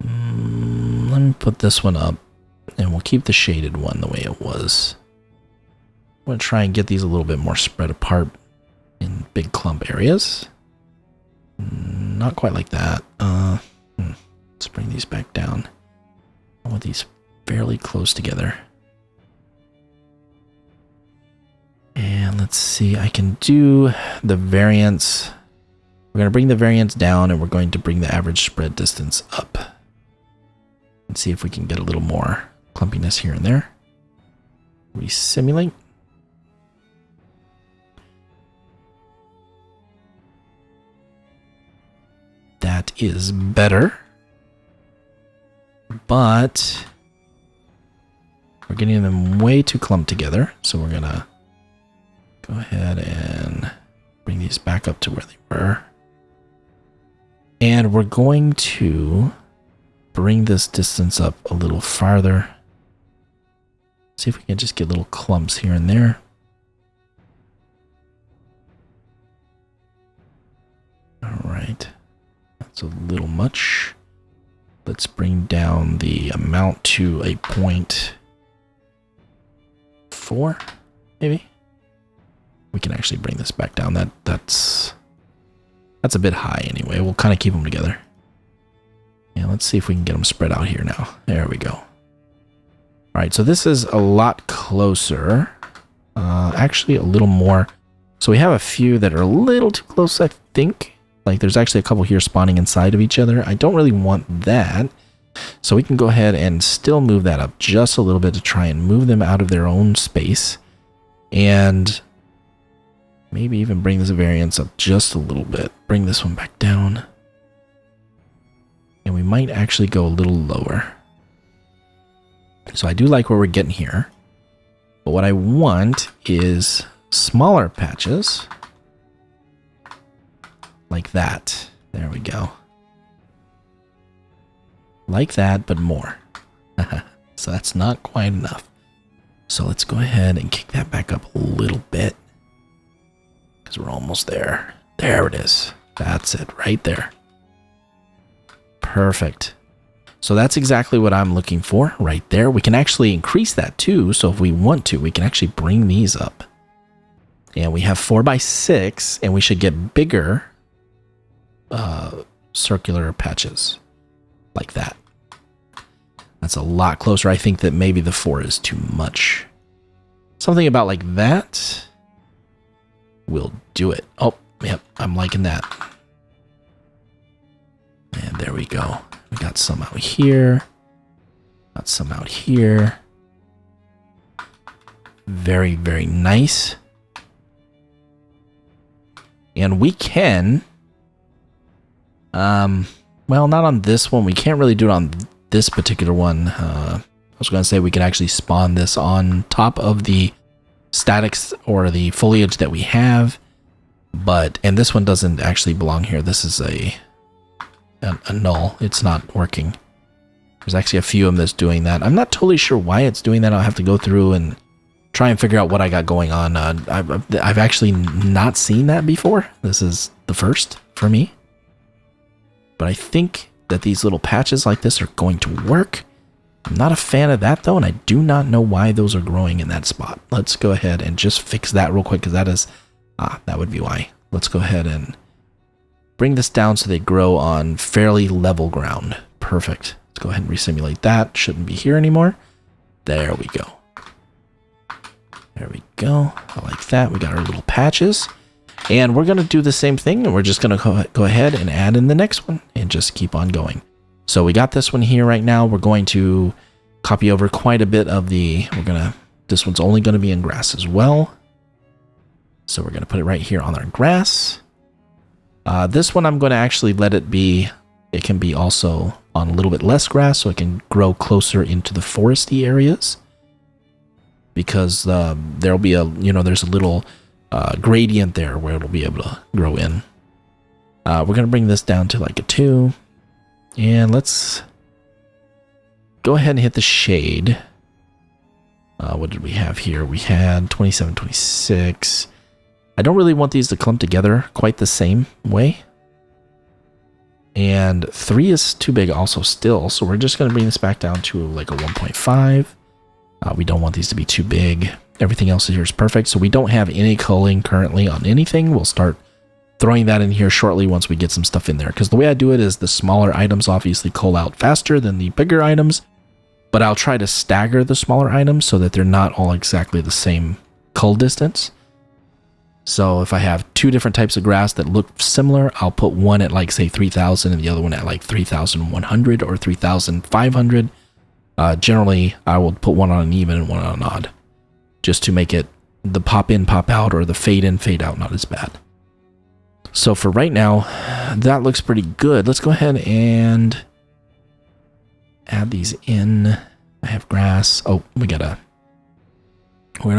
let me put this one up, and we'll keep the shaded one the way it was. I'm going to try and get these a little bit more spread apart in big clump areas. Not quite like that. Let's bring these back down. I want these fairly close together. And let's see, I can do the variance. We're going to bring the variance down, and we're going to bring the average spread distance up. Let's see if we can get a little more clumpiness here and there. Resimulate. That is better. But we're getting them way too clumped together. So we're going to go ahead and bring these back up to where they were. And we're going to bring this distance up a little farther. See if we can just get little clumps here and there. All right. That's a little much. Let's bring down the amount to a 0.4, maybe. We can actually bring this back down. That's a bit high anyway. We'll kind of keep them together. Yeah, let's see if we can get them spread out here now. There we go. All right, so this is a lot closer. Actually, a little more. So we have a few that are a little too close, I think. Like there's actually a couple here spawning inside of each other. I don't really want that. So we can go ahead and still move that up just a little bit to try and move them out of their own space. And maybe even bring this variance up just a little bit. Bring this one back down. And we might actually go a little lower. So I do like where we're getting here. But what I want is smaller patches. Like that. There we go. Like that, but more. So that's not quite enough. So let's go ahead and kick that back up a little bit. Because we're almost there. There it is. That's it right there. Perfect. So that's exactly what I'm looking for right there. We can actually increase that too. So if we want to, we can actually bring these up. And we have 4x6, and we should get bigger circular patches like that. That's a lot closer. I think that maybe the 4 is too much. Something about like that will do it. Oh, yep, I'm liking that. And there we go. We got some out here. Got some out here. Very, very nice. And we can... well, not on this one. We can't really do it on this particular one. I was going to say we could actually spawn this on top of the statics or the foliage that we have. And this one doesn't actually belong here. This is a null. It's not working. There's actually a few of them that's doing that. I'm not totally sure why it's doing that. I'll have to go through and try and figure out what I got going on. I've actually not seen that before. This is the first for me. But I think that these little patches like this are going to work. I'm not a fan of that though, and I do not know why those are growing in that spot. Let's go ahead and just fix that real quick, because that is... that would be why. Let's go ahead and bring this down so they grow on fairly level ground. Perfect. Let's go ahead and resimulate that. Shouldn't be here anymore. There we go. There we go. I like that. We got our little patches. And we're going to do the same thing, and we're just going to go ahead and add in the next one and just keep on going. So we got this one here right now. We're going to copy over quite a bit of this one's only going to be in grass as well. So we're going to put it right here on our grass. This one I'm going to actually let it be, it can be also on a little bit less grass so it can grow closer into the foresty areas. Because there'll be there's a little gradient there where it'll be able to grow in. We're going to bring this down to like a 2. And let's go ahead and hit the shade. What did we have here? We had 27, 26. I don't really want these to clump together quite the same way. And 3 is too big also still, so we're just going to bring this back down to like a 1.5. We don't want these to be too big. Everything else here is perfect, so we don't have any culling currently on anything. We'll start throwing that in here shortly once we get some stuff in there, because the way I do it is the smaller items obviously cull out faster than the bigger items, but I'll try to stagger the smaller items so that they're not all exactly the same cull distance. So if I have 2 different types of grass that look similar, I'll put one at like say 3,000 and the other one at like 3,100 or 3,500. Generally, I will put one on an even and one on an odd, just to make it the pop in, pop out, or the fade in, fade out not as bad. So for right now, that looks pretty good. Let's go ahead and add these in. I have grass. Oh, we're gonna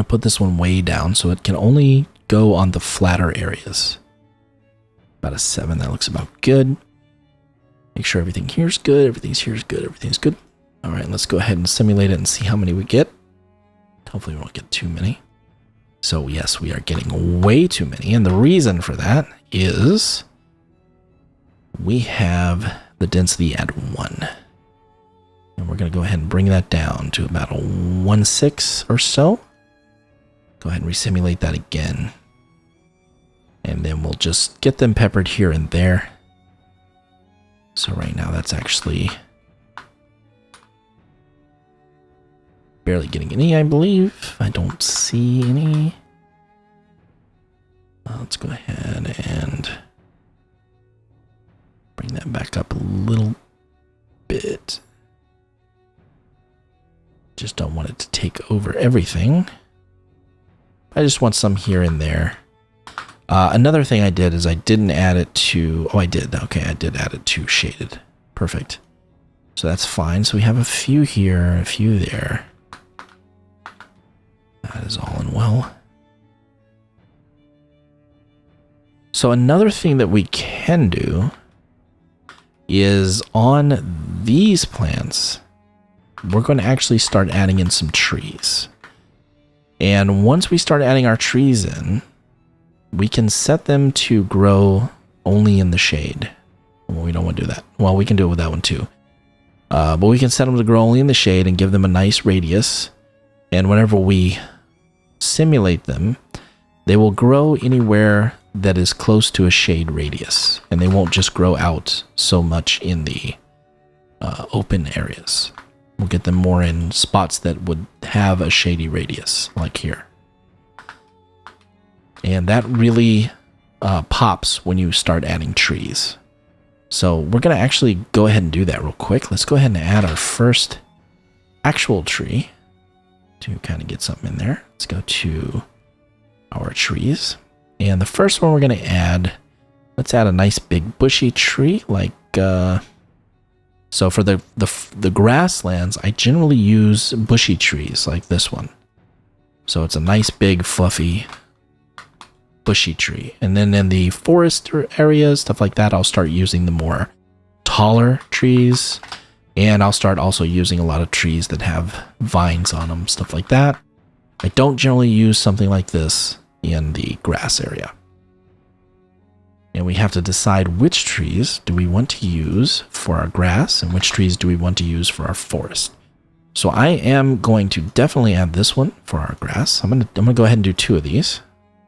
put this one way down so it can only go on the flatter areas. About a 7, that looks about good. Make sure everything here's good, everything's here's good, everything's good. All right, let's go ahead and simulate it and see how many we get. Hopefully we won't get too many. So yes, we are getting way too many. And the reason for that is we have the density at 1. And we're gonna go ahead and bring that down to about a 1.6 or so. Go ahead and resimulate that again. And then we'll just get them peppered here and there. So right now that's actually barely getting any, I believe. I don't see any. Let's go ahead and bring that back up a little bit. Just don't want it to take over everything. I just want some here and there. Another thing I did is I didn't add it to... Oh, I did. Okay, I did add it to shaded. Perfect. So that's fine. So we have a few here, a few there. That is all in well. So another thing that we can do is on these plants, we're going to actually start adding in some trees. And once we start adding our trees in, we can set them to grow only in the shade. Well, we don't want to do that. Well, we can do it with that one too. But we can set them to grow only in the shade and give them a nice radius. And whenever we simulate them, they will grow anywhere that is close to a shade radius. And they won't just grow out so much in the open areas. We'll get them more in spots that would have a shady radius, like here. And that really pops when you start adding trees. So we're going to actually go ahead and do that real quick. Let's go ahead and add our first actual tree to kind of get something in there. Let's go to our trees. And the first one we're going to add, let's add a nice big bushy tree like... So for the grasslands, I generally use bushy trees like this one. So it's a nice big fluffy bushy tree. And then in the forest areas, stuff like that, I'll start using the more taller trees. And I'll start also using a lot of trees that have vines on them, stuff like that. I don't generally use something like this in the grass area. And we have to decide which trees do we want to use for our grass and which trees do we want to use for our forest. So I am going to definitely add this one for our grass. I'm gonna go ahead and do 2 of these.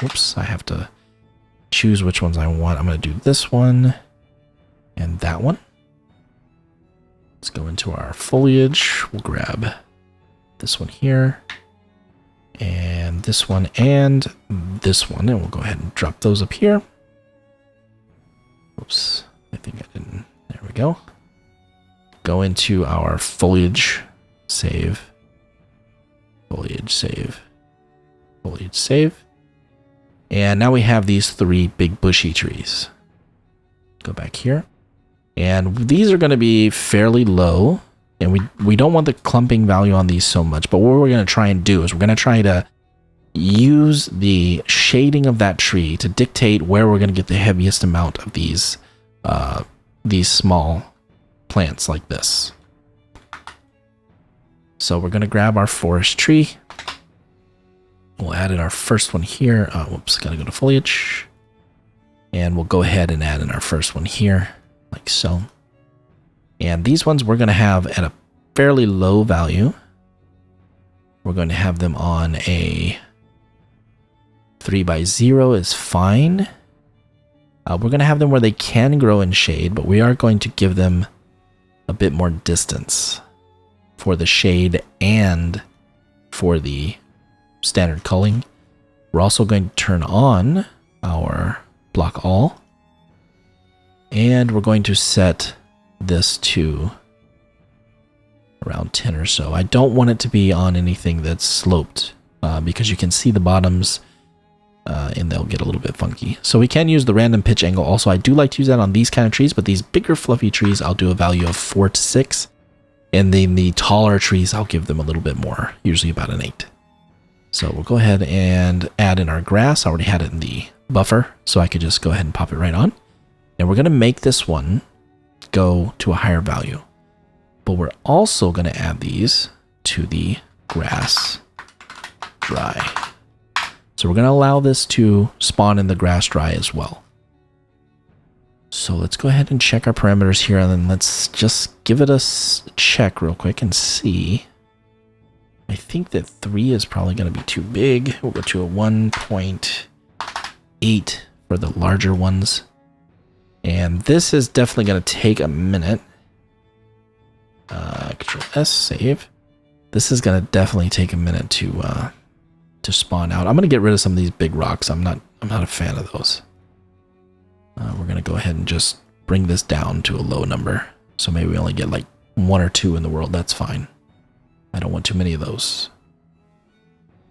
Oops, I have to choose which ones I want. I'm gonna do this one and that one. Let's go into our foliage. We'll grab this one here and this one and this one, and we'll go ahead and drop those up here. Oops, I think I didn't. There we go. Go into our foliage, save, foliage, save, foliage, save. And now we have these 3 big bushy trees. Go back here. And these are going to be fairly low. And we don't want the clumping value on these so much. But what we're going to try and do is we're going to try to use the shading of that tree to dictate where we're going to get the heaviest amount of these small plants like this. So we're going to grab our forest tree. We'll add add in our first one here. Whoops, gotta go to foliage. And we'll go ahead and add in our first one here, like so. And these ones we're gonna have at a fairly low value. We're going to have them on a 3x0 is fine. We're going to have them where they can grow in shade, but we are going to give them a bit more distance for the shade and for the standard culling. We're also going to turn on our block all, and we're going to set this to around 10 or so. I don't want it to be on anything that's sloped because you can see the bottoms and they'll get a little bit funky. So we can use the random pitch angle. Also, I do like to use that on these kind of trees, but these bigger fluffy trees, I'll do a value of 4 to 6. And then the taller trees, I'll give them a little bit more, usually about an 8. So we'll go ahead and add in our grass. I already had it in the buffer, so I could just go ahead and pop it right on. And we're going to make this one go to a higher value. But we're also going to add these to the grass dry. So we're going to allow this to spawn in the grass dry as well. So let's go ahead and check our parameters here, and then let's just give it a check real quick and see. I think that 3 is probably going to be too big. We'll go to a 1.8 for the larger ones. And this is definitely going to take a minute. Control S, save. This is going to definitely take a minute to spawn out. I'm going to get rid of some of these big rocks. I'm not a fan of those. We're going to go ahead and just bring this down to a low number. So maybe we only get like 1 or 2 in the world. That's fine. I don't want too many of those.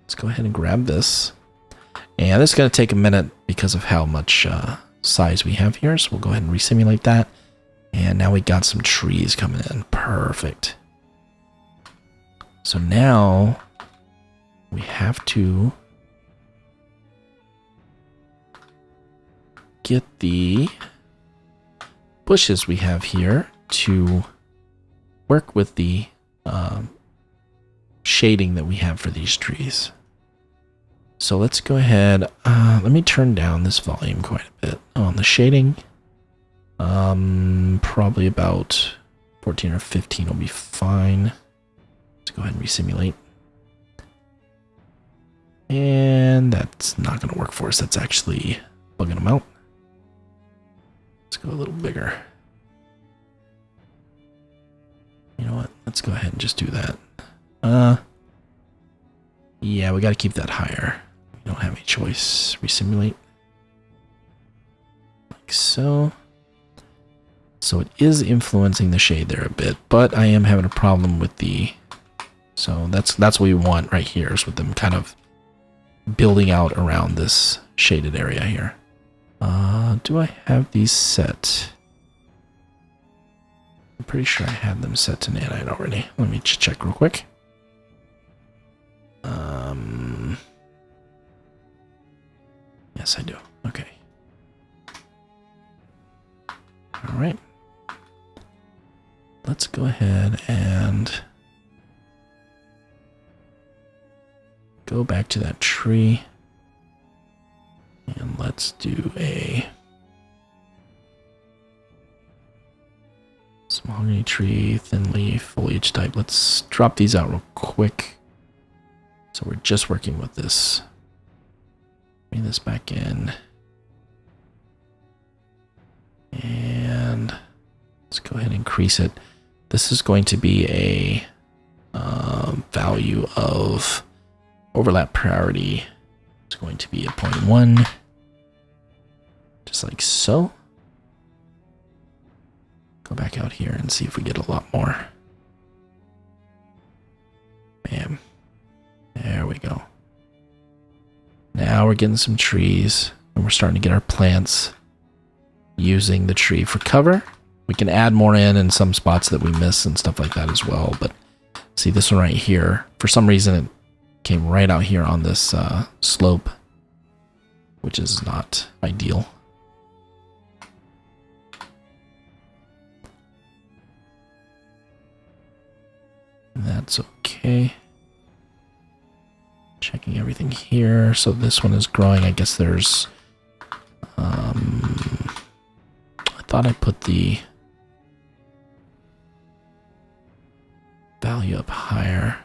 Let's go ahead and grab this. And this is going to take a minute because of how much size we have here. So we'll go ahead and resimulate that. And now we got some trees coming in. Perfect. So now we have to get the bushes we have here to work with the shading that we have for these trees. So let's go ahead. Let me turn down this volume quite a bit on the shading. Probably about 14 or 15 will be fine. Let's go ahead and resimulate. And that's not going to work for us. That's actually bugging them out. Let's go a little bigger. You know what? Let's go ahead and just do that. Yeah, we got to keep that higher. We don't have any choice. Resimulate. Like so. So it is influencing the shade there a bit, but I am having a problem with the... So that's what we want right here, is with them kind of building out around this shaded area here. Do I have these set? I'm pretty sure I had them set to nanite already. Let me just check real quick. Yes, I do. Okay. All right. Let's go ahead and go back to that tree. And let's do a mahogany tree, thin leaf, foliage type. Let's drop these out real quick. So we're just working with this. Bring this back in. And let's go ahead and increase it. This is going to be a value of overlap priority. It's going to be a 0.1. Just like so. Go back out here and see if we get a lot more. Bam. There we go. Now we're getting some trees, and we're starting to get our plants using the tree for cover. We can add more in some spots that we miss and stuff like that as well. But see this one right here, for some reason it came right out here on this slope, which is not ideal. That's okay. Checking everything here. So this one is growing. I guess there's... I thought I put the value up higher.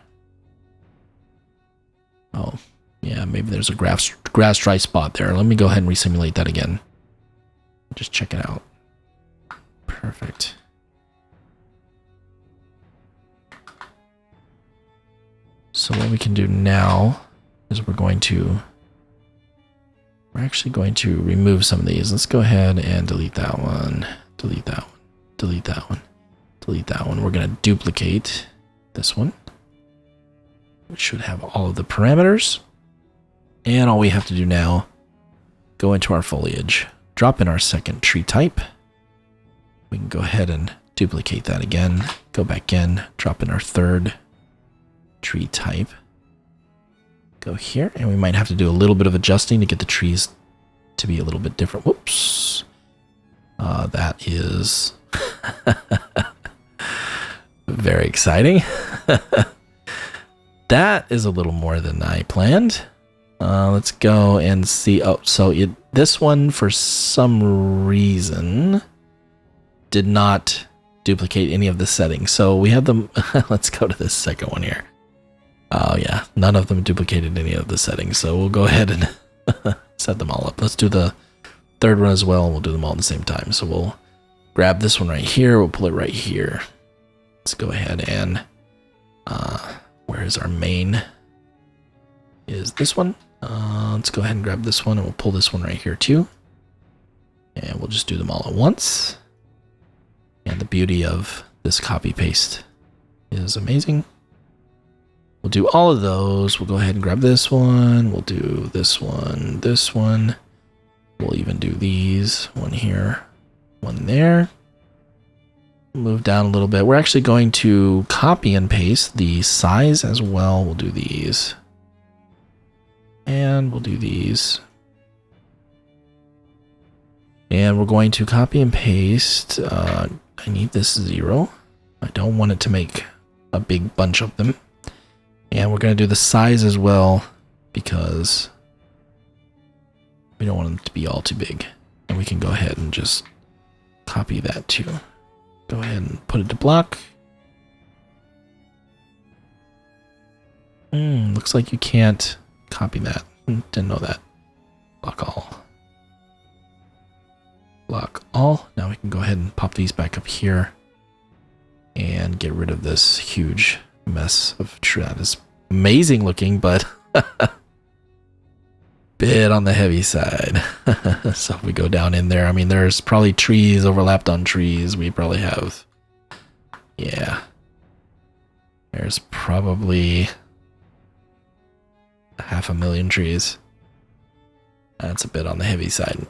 Oh, yeah, maybe there's a grass dry spot there. Let me go ahead and resimulate that again. Just check it out. Perfect. So what we can do now is we're actually going to remove some of these. Let's go ahead and delete that one, delete that one, delete that one, delete that one. We're going to duplicate this one, which should have all of the parameters. And all we have to do now, go into our foliage, drop in our second tree type. We can go ahead and duplicate that again, go back in, drop in our third tree type. Go here, and we might have to do a little bit of adjusting to get the trees to be a little bit different. Whoops. That is very exciting. That is a little more than I planned. Let's go and see. Oh, so this one, for some reason, did not duplicate any of the settings. So we have them. Let's go to this second one here. Oh yeah, none of them duplicated any of the settings. So we'll go ahead and set them all up. Let's do the third one as well, and we'll do them all at the same time. So we'll grab this one right here. We'll pull it right here. Let's go ahead and where is our main? Is this one? Let's go ahead and grab this one, and we'll pull this one right here too. And we'll just do them all at once. And the beauty of this copy paste is amazing. We'll do all of those. We'll go ahead and grab this one. We'll do this one, this one. We'll even do these. One here, one there. Move down a little bit. We're actually going to copy and paste the size as well. We'll do these. And we'll do these. And we're going to copy and paste. I need this 0. I don't want it to make a big bunch of them. And we're going to do the size as well, because we don't want them to be all too big. And we can go ahead and just copy that too. Go ahead and put it to block. Looks like you can't copy that. Didn't know that. Block all. Block all. Now we can go ahead and pop these back up here and get rid of this huge mess of tree. That is amazing looking, but bit on the heavy side. So if we go down in there, I mean, there's probably trees overlapped on trees. We probably have, yeah, there's probably 500,000 trees. That's a bit on the heavy side.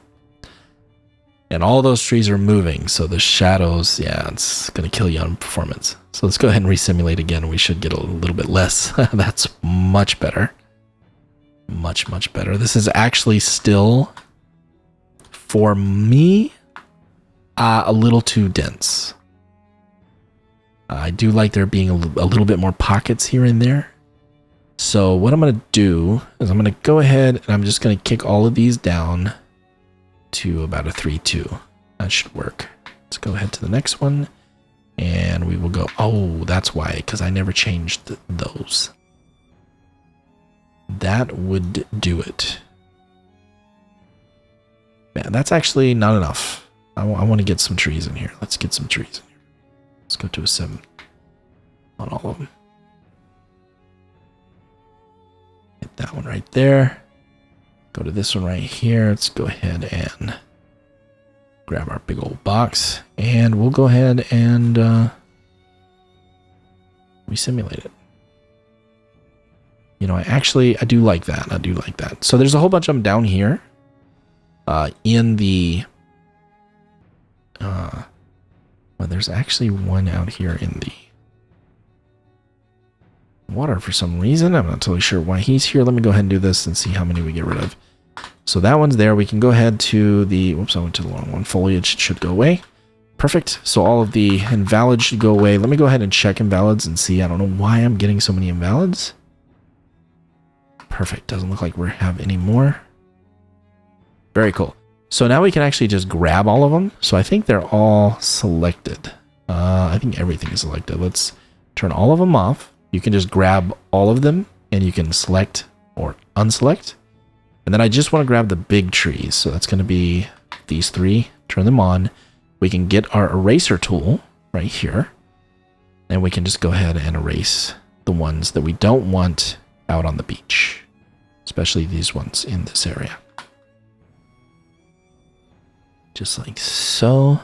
And all those trees are moving, so the shadows, yeah, it's going to kill you on performance. So let's go ahead and resimulate again. We should get a little bit less. That's much better. Much, much better. This is actually still, for me, a little too dense. I do like there being a little bit more pockets here and there. So what I'm going to do is I'm going to go ahead and I'm just going to kick all of these down to about a 3-2. That should work. Let's go ahead to the next one, and we will go. Oh, that's why, because I never changed those. That would do it. Man, that's actually not enough. I want to get some trees in here. Let's get some trees in here. Let's go to a 7 on all of them. Hit that one right there. Go to this one right here. Let's go ahead and grab our big old box, and we'll go ahead and resimulate it. You know, I do like that. I do like that. So there's a whole bunch of them down here in the well, there's actually one out here in the water for some reason. I'm not totally sure why he's here. Let me go ahead and do this and see how many we get rid of. So that one's there. We can go ahead to the, whoops, I went to the wrong one. Foliage should go away. Perfect. So all of the invalids should go away. Let me go ahead and check invalids and see. I don't know why I'm getting so many invalids. Perfect. Doesn't look like we have any more. Very cool. So now we can actually just grab all of them. So I think they're all selected. I think everything is selected. Let's turn all of them off. You can just grab all of them and you can select or unselect. And then I just want to grab the big trees. So that's going to be these three. Turn them on. We can get our eraser tool right here. And we can just go ahead and erase the ones that we don't want out on the beach. Especially these ones in this area. Just like so.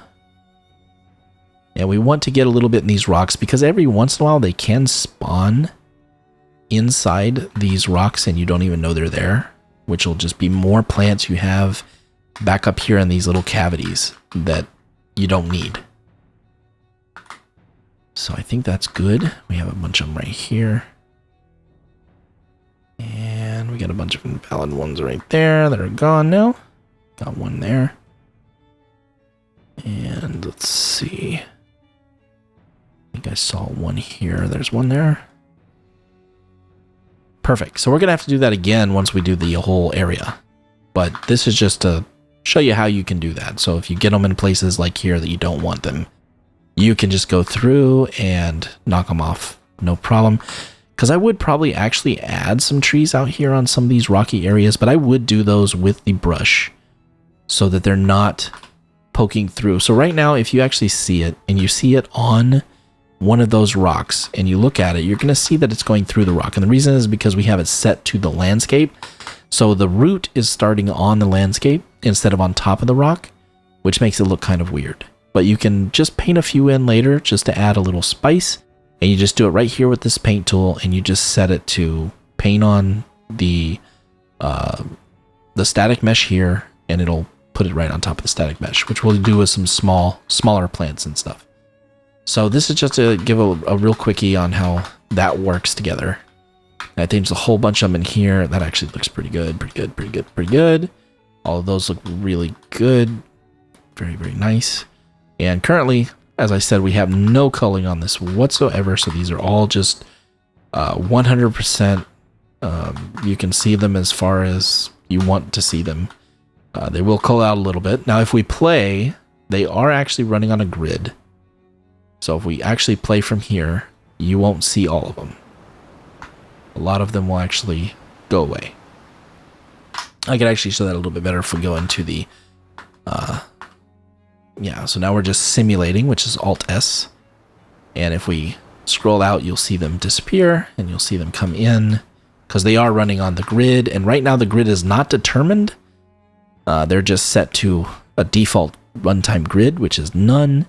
And we want to get a little bit in these rocks because every once in a while they can spawn inside these rocks and you don't even know they're there, which will just be more plants you have back up here in these little cavities that you don't need. So I think that's good. We have a bunch of them right here. And we got a bunch of invalid ones right there that are gone now. Got one there. And let's see. I think I saw one here. There's one there. Perfect. So we're going to have to do that again once we do the whole area. But this is just to show you how you can do that. So if you get them in places like here that you don't want them, you can just go through and knock them off. No problem. Because I would probably actually add some trees out here on some of these rocky areas, but I would do those with the brush so that they're not poking through. So right now, if you actually see it and you see it on one of those rocks and you look at it, you're going to see that it's going through the rock. And the reason is because we have it set to the landscape. So the root is starting on the landscape instead of on top of the rock, which makes it look kind of weird. But you can just paint a few in later just to add a little spice. And you just do it right here with this paint tool and you just set it to paint on the static mesh here, and it'll put it right on top of the static mesh, which we'll do with some smaller plants and stuff. So this is just to give a real quickie on how that works together. And I think there's a whole bunch of them in here. That actually looks pretty good, pretty good, pretty good, pretty good. All of those look really good. Very, very nice. And currently, as I said, we have no culling on this whatsoever. So these are all just 100%. You can see them as far as you want to see them. They will cull out a little bit. Now, if we play, they are actually running on a grid. So if we actually play from here, you won't see all of them. A lot of them will actually go away. I could actually show that a little bit better if we go into the... yeah, so now we're just simulating, which is Alt-S. And if we scroll out, you'll see them disappear, and you'll see them come in, because they are running on the grid. And right now the grid is not determined. They're just set to a default runtime grid, which is none.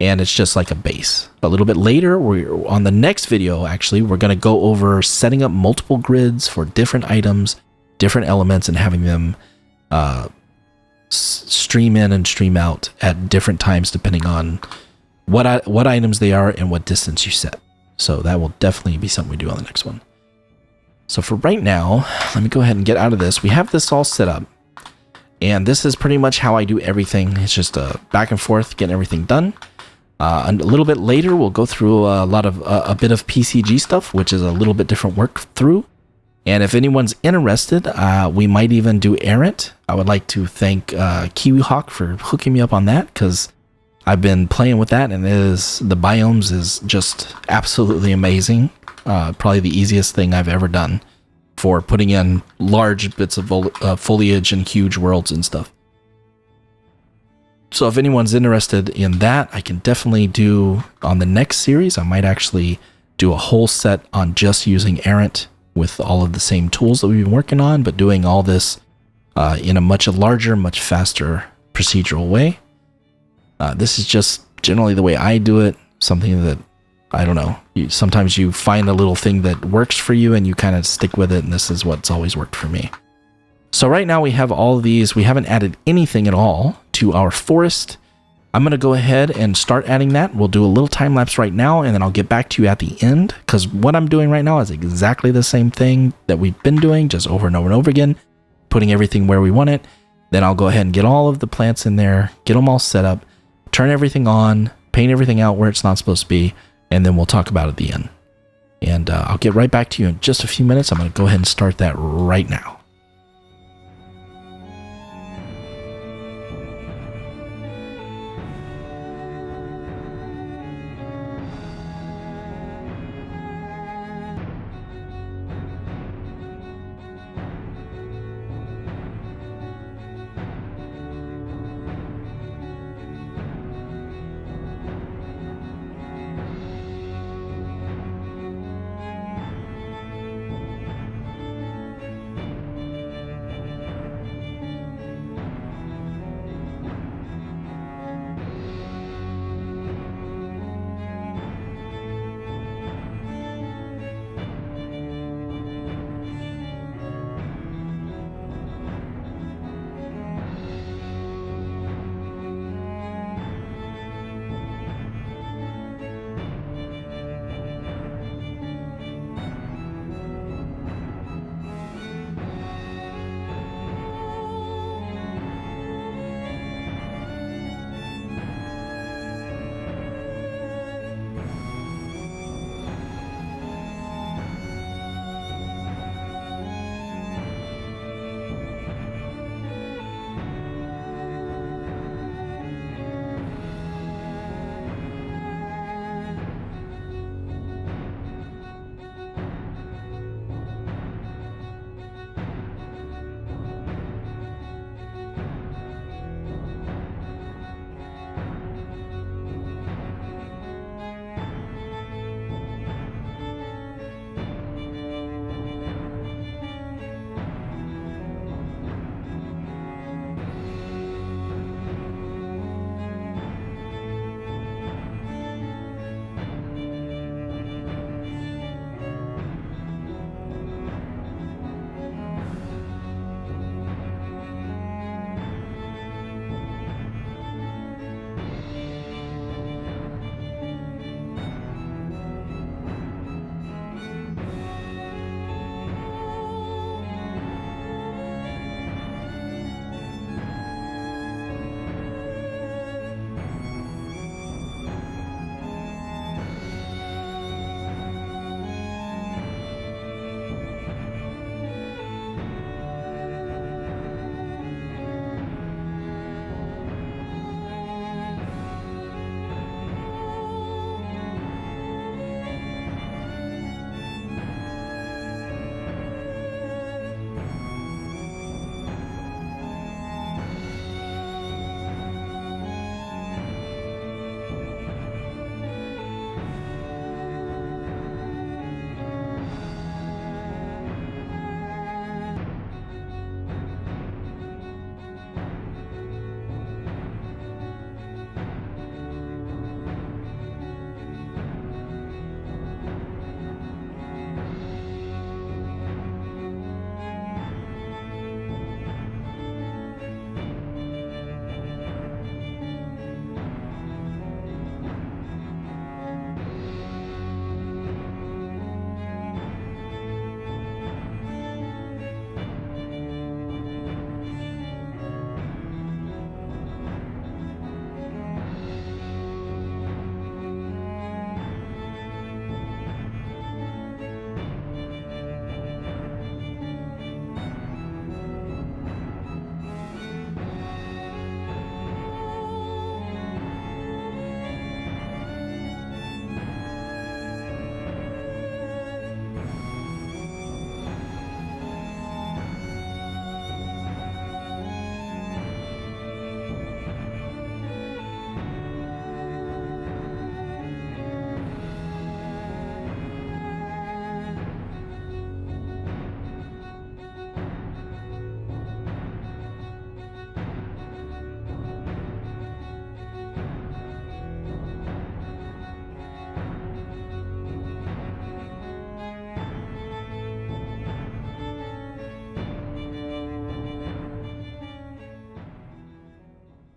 And it's just like a base. A little bit later, we're on the next video, actually, we're going to go over setting up multiple grids for different items, different elements, and having them stream in and stream out at different times depending on what items they are and what distance you set. So that will definitely be something we do on the next one. So for right now, let me go ahead and get out of this. We have this all set up. And this is pretty much how I do everything. It's just back and forth, getting everything done. And a little bit later, we'll go through a bit of PCG stuff, which is a little bit different work through. And if anyone's interested, we might even do Errant. I would like to thank KiwiHawk for hooking me up on that, because I've been playing with that, and the biomes is just absolutely amazing. Probably the easiest thing I've ever done for putting in large bits of foliage and huge worlds and stuff. So if anyone's interested in that, I can definitely do on the next series. I might actually do a whole set on just using Errant with all of the same tools that we've been working on, but doing all this in a much larger, much faster procedural way. This is just generally the way I do it. Something that, I don't know, sometimes you find a little thing that works for you and you kind of stick with it, and this is what's always worked for me. So right now we have all of these. We haven't added anything at all to our forest. I'm going to go ahead and start adding that. We'll do a little time lapse right now, and then I'll get back to you at the end, because what I'm doing right now is exactly the same thing that we've been doing, just over and over and over again, putting everything where we want it. Then I'll go ahead and get all of the plants in there, get them all set up, turn everything on, paint everything out where it's not supposed to be, and then we'll talk about it at the end. And I'll get right back to you in just a few minutes. I'm going to go ahead and start that right now.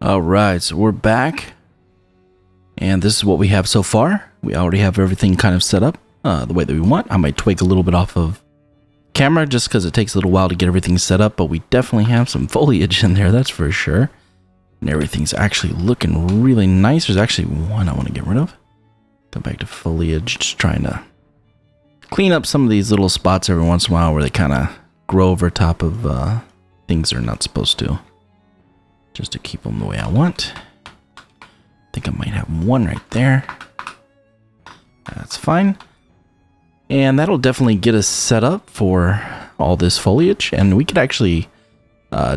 All right, so we're back, and this is what we have so far. We already have everything kind of set up the way that we want. I might twig a little bit off of camera just because it takes a little while to get everything set up, but we definitely have some foliage in there, that's for sure. And everything's actually looking really nice. There's actually one I want to get rid of. Go back to foliage, just trying to clean up some of these little spots every once in a while where they kind of grow over top of things they're not supposed to. Just to keep them the way I want. I think I might have one right there. That's fine. And that'll definitely get us set up for all this foliage. And we could actually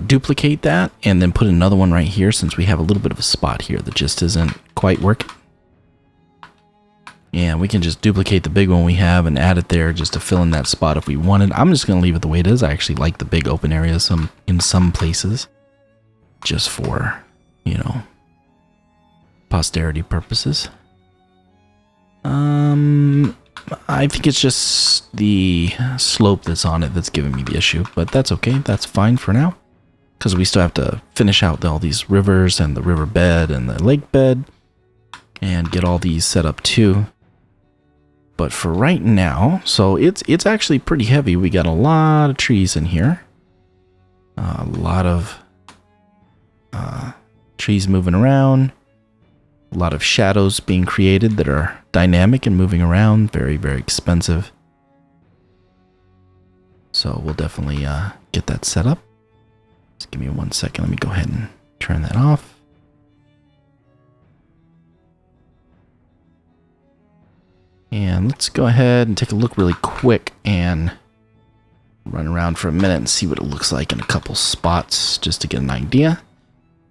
duplicate that and then put another one right here since we have a little bit of a spot here that just isn't quite working. And we can just duplicate the big one we have and add it there just to fill in that spot if we wanted. I'm just going to leave it the way it is. I actually like the big open areas in some places. Just for, you know, posterity purposes. I think it's just the slope that's on it that's giving me the issue. But that's okay. That's fine for now. Because we still have to finish out all these rivers and the river bed and the lake bed. And get all these set up too. But for right now, so it's actually pretty heavy. We got a lot of trees in here. A lot of trees moving around. A lot of shadows being created that are dynamic and moving around. Very, very expensive. So we'll definitely get that set up. Just give me 1 second. Let me go ahead and turn that off. And let's go ahead and take a look really quick and run around for a minute and see what it looks like in a couple spots just to get an idea.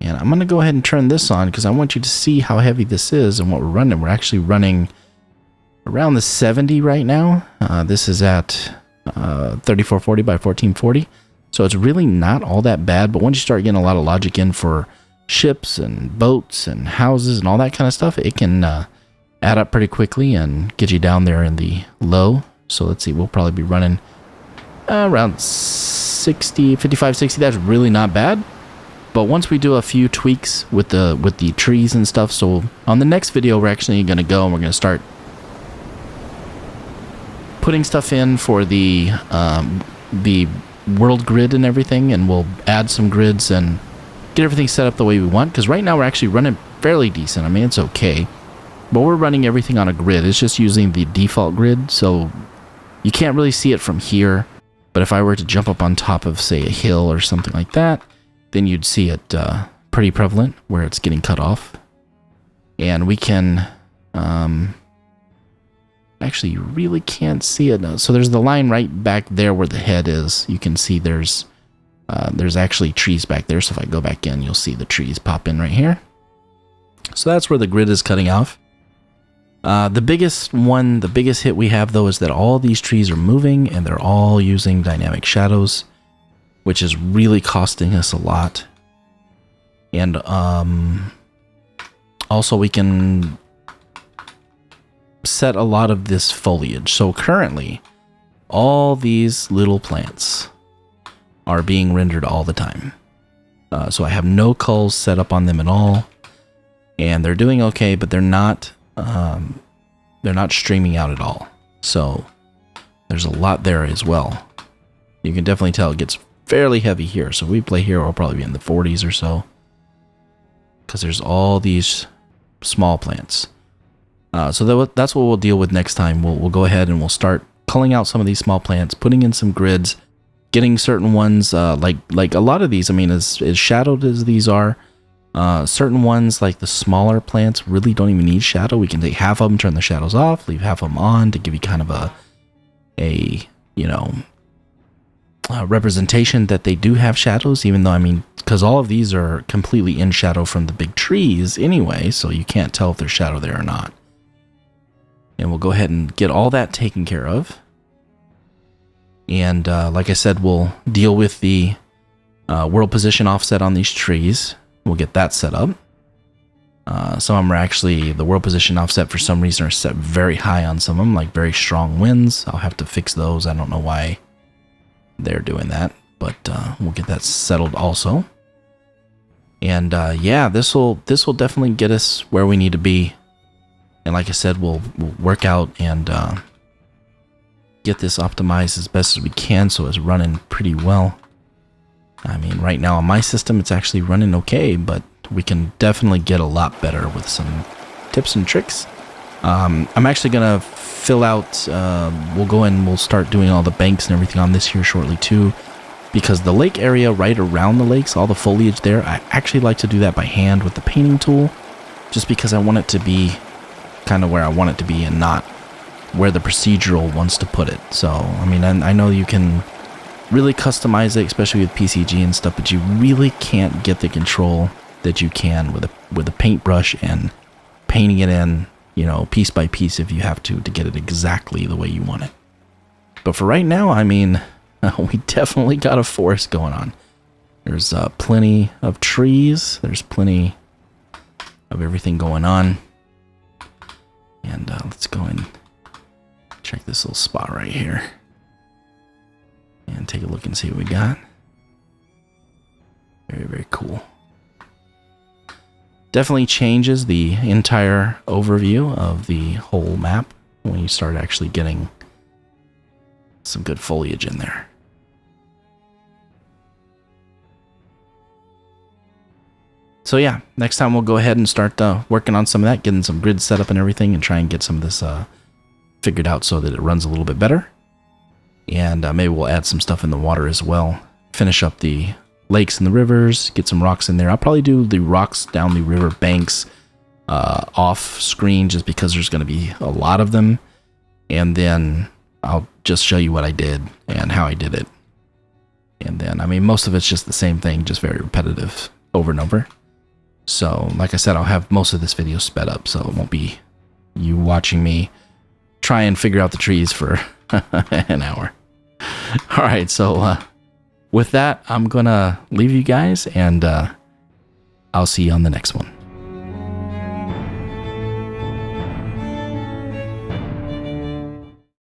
And I'm going to go ahead and turn this on because I want you to see how heavy this is and what we're running. We're actually running around the 70 right now. This is at 3440 by 1440. So it's really not all that bad. But once you start getting a lot of logic in for ships and boats and houses and all that kind of stuff, it can add up pretty quickly and get you down there in the low. So let's see, we'll probably be running around 60, 55, 60. That's really not bad. But once we do a few tweaks with the trees and stuff, so on the next video we're actually going to go and we're going to start putting stuff in for the world grid and everything, and we'll add some grids and get everything set up the way we want. Because right now we're actually running fairly decent. I mean, it's okay. But we're running everything on a grid. It's just using the default grid, so you can't really see it from here. But if I were to jump up on top of, say, a hill or something like that, then you'd see it pretty prevalent where it's getting cut off. And we can... actually, you really can't see it. So there's the line right back there where the head is. You can see there's actually trees back there. So if I go back in, you'll see the trees pop in right here. So that's where the grid is cutting off. The biggest hit we have, though, is that all these trees are moving and they're all using dynamic shadows, which is really costing us a lot. And also we can set a lot of this foliage. So currently, all these little plants are being rendered all the time. So I have no culls set up on them at all. And they're doing okay, but they're not streaming out at all. So there's a lot there as well. You can definitely tell it gets fairly heavy here. So if we play here, we'll probably be in the 40s or so. Because there's all these small plants. So that's what we'll deal with next time. We'll go ahead and we'll start culling out some of these small plants, putting in some grids, getting certain ones, like a lot of these, I mean, as shadowed as these are, certain ones like the smaller plants really don't even need shadow. We can take half of them, turn the shadows off, leave half of them on to give you kind of a representation that they do have shadows, even though, I mean, because all of these are completely in shadow from the big trees anyway, so you can't tell if there's shadow there or not. And we'll go ahead and get all that taken care of. And like I said, we'll deal with the world position offset on these trees. We'll get that set up. Some of them are actually, the world position offset for some reason are set very high on some of them, like very strong winds. I'll have to fix those. I don't know why they're doing that, but we'll get that settled also. And yeah, this will definitely get us where we need to be. And like I said, we'll work out and get this optimized as best as we can so it's running pretty well. I mean, right now on my system, it's actually running okay, but we can definitely get a lot better with some tips and tricks. I'm actually going to fill out, we'll go in, we'll start doing all the banks and everything on this here shortly too, because the lake area right around the lakes, all the foliage there, I actually like to do that by hand with the painting tool, just because I want it to be kind of where I want it to be and not where the procedural wants to put it. So, I mean, I know you can really customize it, especially with PCG and stuff, but you really can't get the control that you can with a paintbrush and painting it in, you know, piece by piece if you have to get it exactly the way you want it. But for right now, I mean, we definitely got a forest going on. There's plenty of trees. There's plenty of everything going on. And let's go and check this little spot right here and take a look and see what we got. Very, very cool. Definitely changes the entire overview of the whole map when you start actually getting some good foliage in there. So yeah, next time we'll go ahead and start working on some of that, getting some grid set up and everything, and try and get some of this figured out so that it runs a little bit better. And maybe we'll add some stuff in the water as well. Finish up the lakes and the rivers, get some rocks in there. I'll probably do the rocks down the river banks off screen just because there's going to be a lot of them. And then I'll just show you what I did and how I did it. And then, I mean, most of it's just the same thing, just very repetitive over and over. So, like I said, I'll have most of this video sped up, so it won't be you watching me try and figure out the trees for an hour. All right, so with that, I'm going to leave you guys, and I'll see you on the next one.